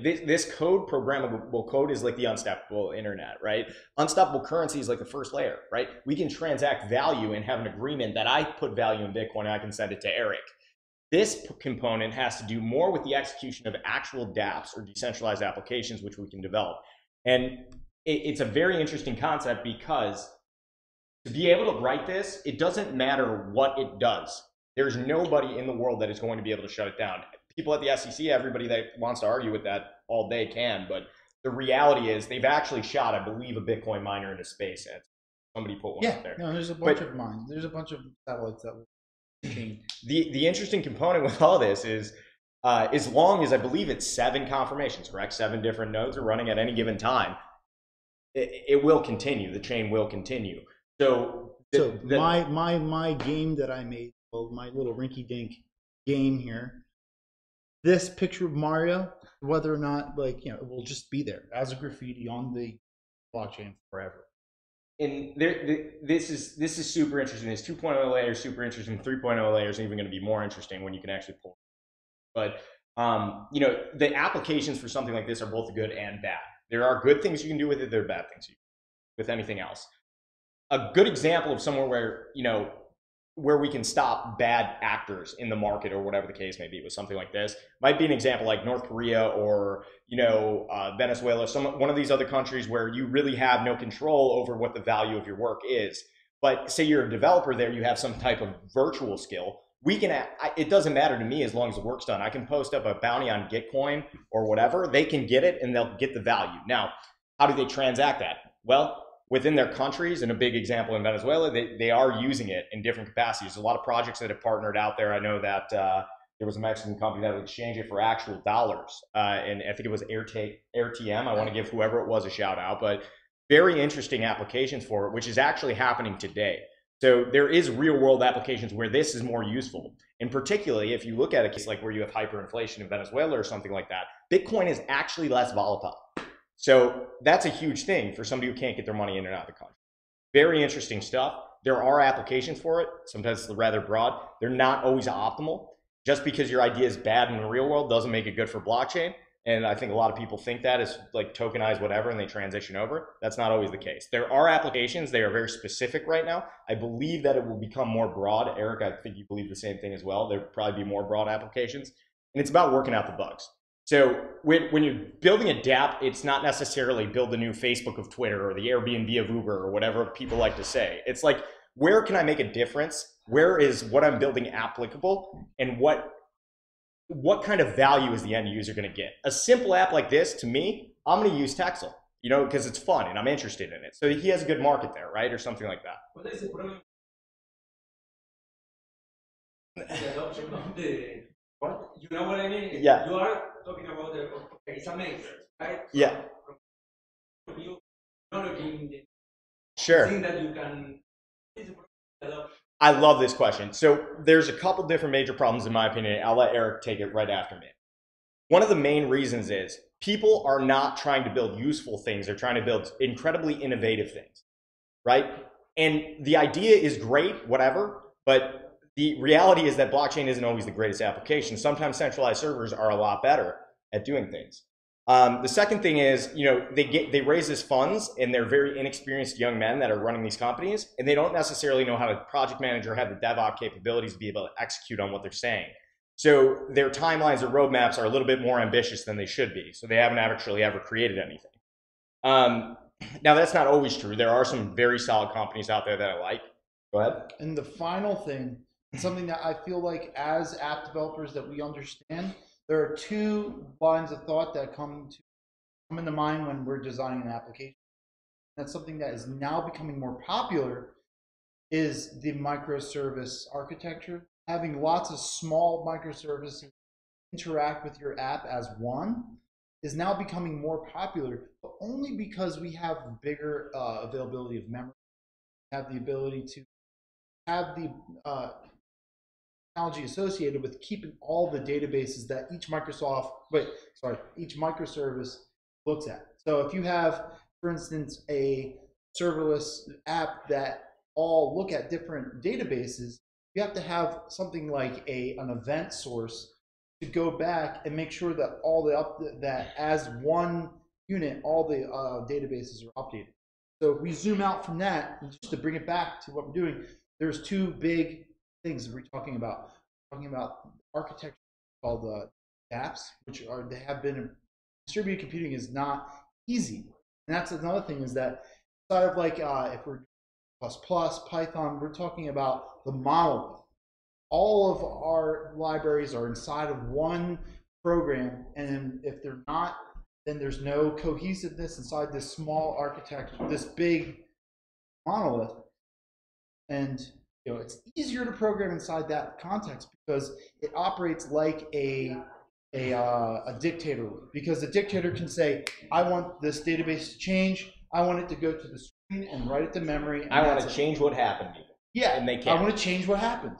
Speaker 3: this code, programmable code, is like the unstoppable internet, right? Unstoppable currency is like the first layer, right? We can transact value and have an agreement that I put value in Bitcoin and I can send it to Eric. This component has to do more with the execution of actual dApps or decentralized applications, which we can develop. And it's a very interesting concept because to be able to write this, it doesn't matter what it does. There's nobody in the world that is going to be able to shut it down. People at the SEC, everybody that wants to argue with that all day can, but the reality is they've actually shot, I believe, a Bitcoin miner into space. Somebody put one out there.
Speaker 1: No, there's a bunch of mines. There's a bunch of satellites that will change.
Speaker 3: The interesting component with all this is as long as I believe it's 7 confirmations, correct? 7 different nodes are running at any given time. It will continue. The chain will continue. So my game that I made, well, my little rinky-dink game here, this picture of Mario, whether or not, like, you know, it will just be there as a graffiti on the blockchain forever. And this is super interesting. This 2.0 layer is super interesting. 3.0 layer is even going to be more interesting when you can actually pull. But you know, the applications for something like this are both good and bad. There are good things you can do with it. There are bad things you can do with anything else. A good example of somewhere where, you know, where we can stop bad actors in the market or whatever the case may be with something like this might be an example like North Korea or, you know, Venezuela, one of these other countries where you really have no control over what the value of your work is. But say you're a developer there, you have some type of virtual skill. We can, it doesn't matter to me as long as the work's done. I can post up a bounty on Gitcoin or whatever. They can get it and they'll get the value. Now, how do they transact that? Well, within their countries, and a big example in Venezuela, they are using it in different capacities. There's a lot of projects that have partnered out there. I know that there was a Mexican company that would exchange it for actual dollars. And I think it was AirTM. I want to give whoever it was a shout out, but very interesting applications for it, which is actually happening today. So there is real world applications where this is more useful. And particularly if you look at a case like where you have hyperinflation in Venezuela or something like that, Bitcoin is actually less volatile. So that's a huge thing for somebody who can't get their money in and out of the country. Very interesting stuff. There are applications for it. Sometimes it's rather broad. They're not always optimal. Just because your idea is bad in the real world doesn't make it good for blockchain. And I think a lot of people think that is like tokenize whatever and they transition over. That's not always the case. There are applications. They are very specific right now. I believe that it will become more broad. Eric, I think you believe the same thing as well. There'll probably be more broad applications. And it's about working out the bugs. So when you're building a dApp, it's not necessarily build the new Facebook of Twitter or the Airbnb of Uber or whatever people like to say. It's like, where can I make a difference? Where is what I'm building applicable? And what kind of value is the end user going to get? A simple app like this, to me, I'm going to use Texel, you know, because it's fun and I'm interested in it. So he has a good market there, right? Or something like that.
Speaker 4: What is the problem? The adoption of the, what? You know what I mean?
Speaker 3: Yeah.
Speaker 4: You are talking about the, okay, it's a matrix, right?
Speaker 3: Yeah.
Speaker 4: From you technology, the
Speaker 3: Sure.
Speaker 4: thing that you can, what is the problem with adoption?
Speaker 3: I love this question. So there's a couple different major problems in my opinion. I'll let Eric take it right after me. One of the main reasons is people are not trying to build useful things. They're trying to build incredibly innovative things, right? And the idea is great, whatever, but the reality is that blockchain isn't always the greatest application. Sometimes centralized servers are a lot better at doing things. The second thing is, you know, they raise these funds and they're very inexperienced young men that are running these companies, and they don't necessarily know how to project manage or have the DevOps capabilities to be able to execute on what they're saying. So their timelines or roadmaps are a little bit more ambitious than they should be. So they haven't actually ever created anything. Now that's not always true. There are some very solid companies out there that I like. Go ahead.
Speaker 1: And the final thing, and something that I feel like as app developers that we understand, there are two lines of thought that come into mind when we're designing an application. That's something that is now becoming more popular, is the microservice architecture. Having lots of small microservices interact with your app as one is now becoming more popular, but only because we have bigger availability of memory, have the ability to have the technology associated with keeping all the databases that each each microservice looks at. So if you have, for instance, a serverless app that all look at different databases, you have to have something like an event source to go back and make sure that that as one unit, all the databases are updated. So if we zoom out from that, and just to bring it back to what we're doing, there's two big things that we're talking about. We're talking about architecture called dApps, which have been distributed computing is not easy, and that's another thing is that inside of like if we're Python, we're talking about the monolith. All of our libraries are inside of one program, and if they're not, then there's no cohesiveness inside this small architecture, this big monolith. And you know, it's easier to program inside that context because it operates like a dictator, because the dictator can say, I want this database to change, I want it to go to the screen and write it to memory. And
Speaker 3: I want to change what happened.
Speaker 1: Yeah,
Speaker 3: and they can.
Speaker 1: I want to change what happened.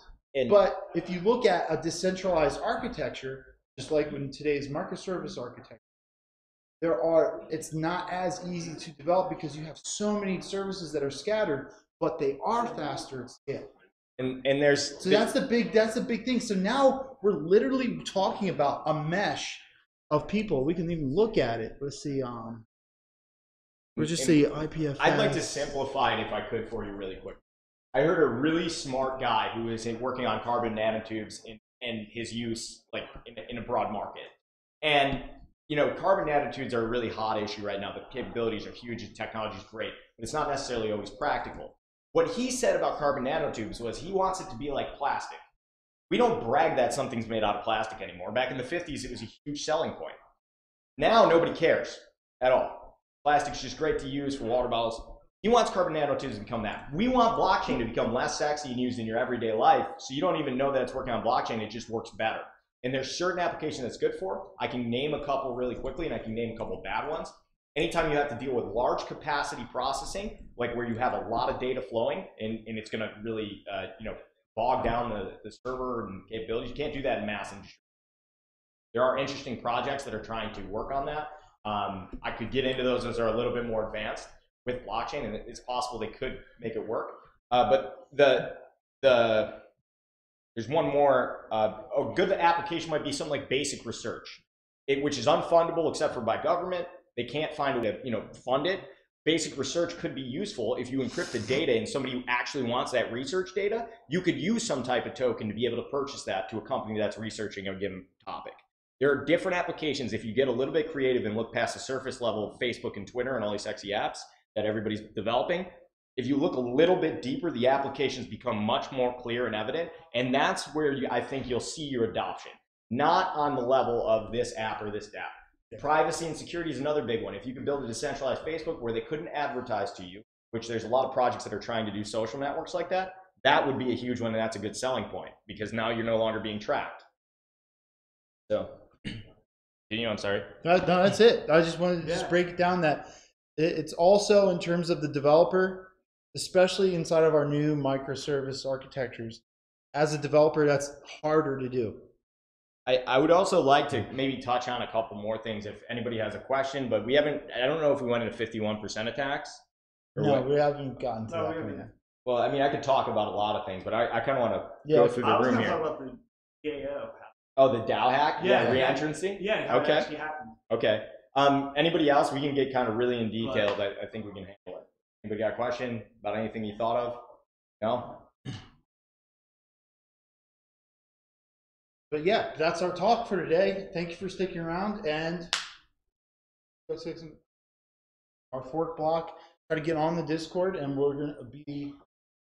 Speaker 1: But if you look at a decentralized architecture, just like in today's microservice architecture, it's not as easy to develop because you have so many services that are scattered, but they are faster at scale.
Speaker 3: And there's
Speaker 1: that's the big thing. So now we're literally talking about a mesh of people. We can even look at it. Let's see. We'll just see IPFS.
Speaker 3: I'd like to simplify it if I could for you really quick. I heard a really smart guy who is working on carbon nanotubes and his use like in a broad market. And you know, carbon nanotubes are a really hot issue right now. The capabilities are huge, the technology is great, but it's not necessarily always practical. What he said about carbon nanotubes was he wants it to be like plastic. We don't brag that something's made out of plastic anymore. Back in the 50s, it was a huge selling point. Now nobody cares at all. Plastic's just great to use for water bottles. He wants carbon nanotubes to become that. We want blockchain to become less sexy and used in your everyday life, so you don't even know that it's working on blockchain, it just works better. And there's certain applications that's good for. I can name a couple really quickly, and I can name a couple bad ones. Anytime you have to deal with large capacity processing, like where you have a lot of data flowing, and it's going to really you know, bog down the server and capabilities, you can't do that in mass industry. There are interesting projects that are trying to work on that. I could get into those are a little bit more advanced with blockchain, and it's possible they could make it work. But there's one more. A good application might be something like basic research, which is unfundable except for by government. They can't find a way to fund it. Basic research could be useful if you encrypt the data and somebody who actually wants that research data, you could use some type of token to be able to purchase that to a company that's researching a given topic. There are different applications if you get a little bit creative and look past the surface level of Facebook and Twitter and all these sexy apps that everybody's developing. If you look a little bit deeper, the applications become much more clear and evident, and that's where I think you'll see your adoption. Not on the level of this app or this app. Privacy and security is another big one. If you could build a decentralized Facebook where they couldn't advertise to you, which there's a lot of projects that are trying to do social networks like that, that would be a huge one, and that's a good selling point because now you're no longer being tracked. So, I'm sorry.
Speaker 1: No, that's it. I just wanted to just break it down that it's also in terms of the developer, especially inside of our new microservice architectures. As a developer, that's harder to do.
Speaker 3: I would also like to maybe touch on a couple more things if anybody has a question, but we haven't, I don't know if we went into 51% attacks.
Speaker 1: No, we haven't gotten to that point yet.
Speaker 3: Well, I mean, I could talk about a lot of things, but I kind of want to go through the room here.
Speaker 2: I was going to talk about the DAO.
Speaker 3: Oh, the DAO hack?
Speaker 2: Yeah.
Speaker 3: Re-entrancy?
Speaker 2: Yeah, how it actually happened.
Speaker 3: Okay. Anybody else? We can get kind of really in detail, but I think we can handle it. Anybody got a question about anything you thought of? No?
Speaker 1: But yeah, that's our talk for today. Thank you for sticking around, and let's take our fork block. Try to get on the Discord, and we're gonna be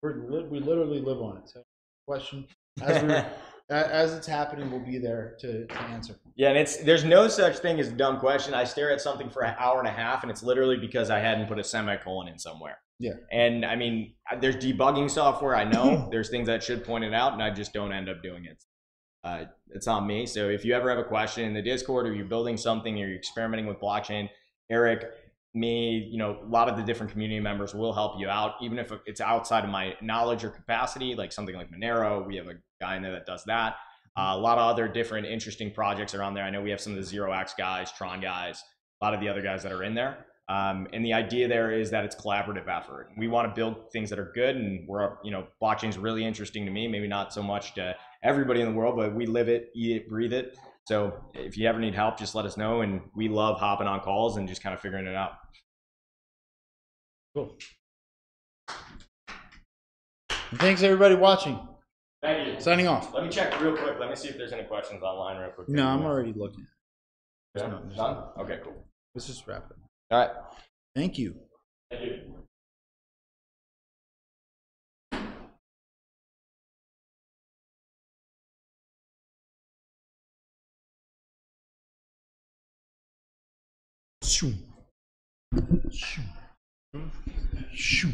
Speaker 1: we literally live on it. So, question as it's happening, we'll be there to answer.
Speaker 3: Yeah, and there's no such thing as a dumb question. I stare at something for an hour and a half, and it's literally because I hadn't put a semicolon in somewhere.
Speaker 1: Yeah.
Speaker 3: And I mean, there's debugging software. I know there's things that should point it out, and I just don't end up doing it. It's on me. So if you ever have a question in the Discord, or you're building something, or you're experimenting with blockchain, Eric, me, a lot of the different community members will help you out, even if it's outside of my knowledge or capacity, like something like Monero. We have a guy in there that does that. A lot of other different interesting projects are on there. I know we have some of the 0x guys, Tron guys, a lot of the other guys that are in there. And the idea there is that it's collaborative effort. We want to build things that are good, and blockchain is really interesting to me, maybe not so much to everybody in the world, but we live it, eat it, breathe it. So if you ever need help, just let us know, and we love hopping on calls and just kind of figuring it out.
Speaker 1: Cool. And thanks everybody watching.
Speaker 3: Thank you.
Speaker 1: Signing off.
Speaker 3: Let me check real quick. Let me see if there's any questions online real quick.
Speaker 1: No, I'm already looking.
Speaker 3: Yeah. Done? Okay, cool.
Speaker 1: Let's just wrap it.
Speaker 3: All right.
Speaker 1: Thank you.
Speaker 3: Thank you.
Speaker 1: Shoo. Shoo. Shoo.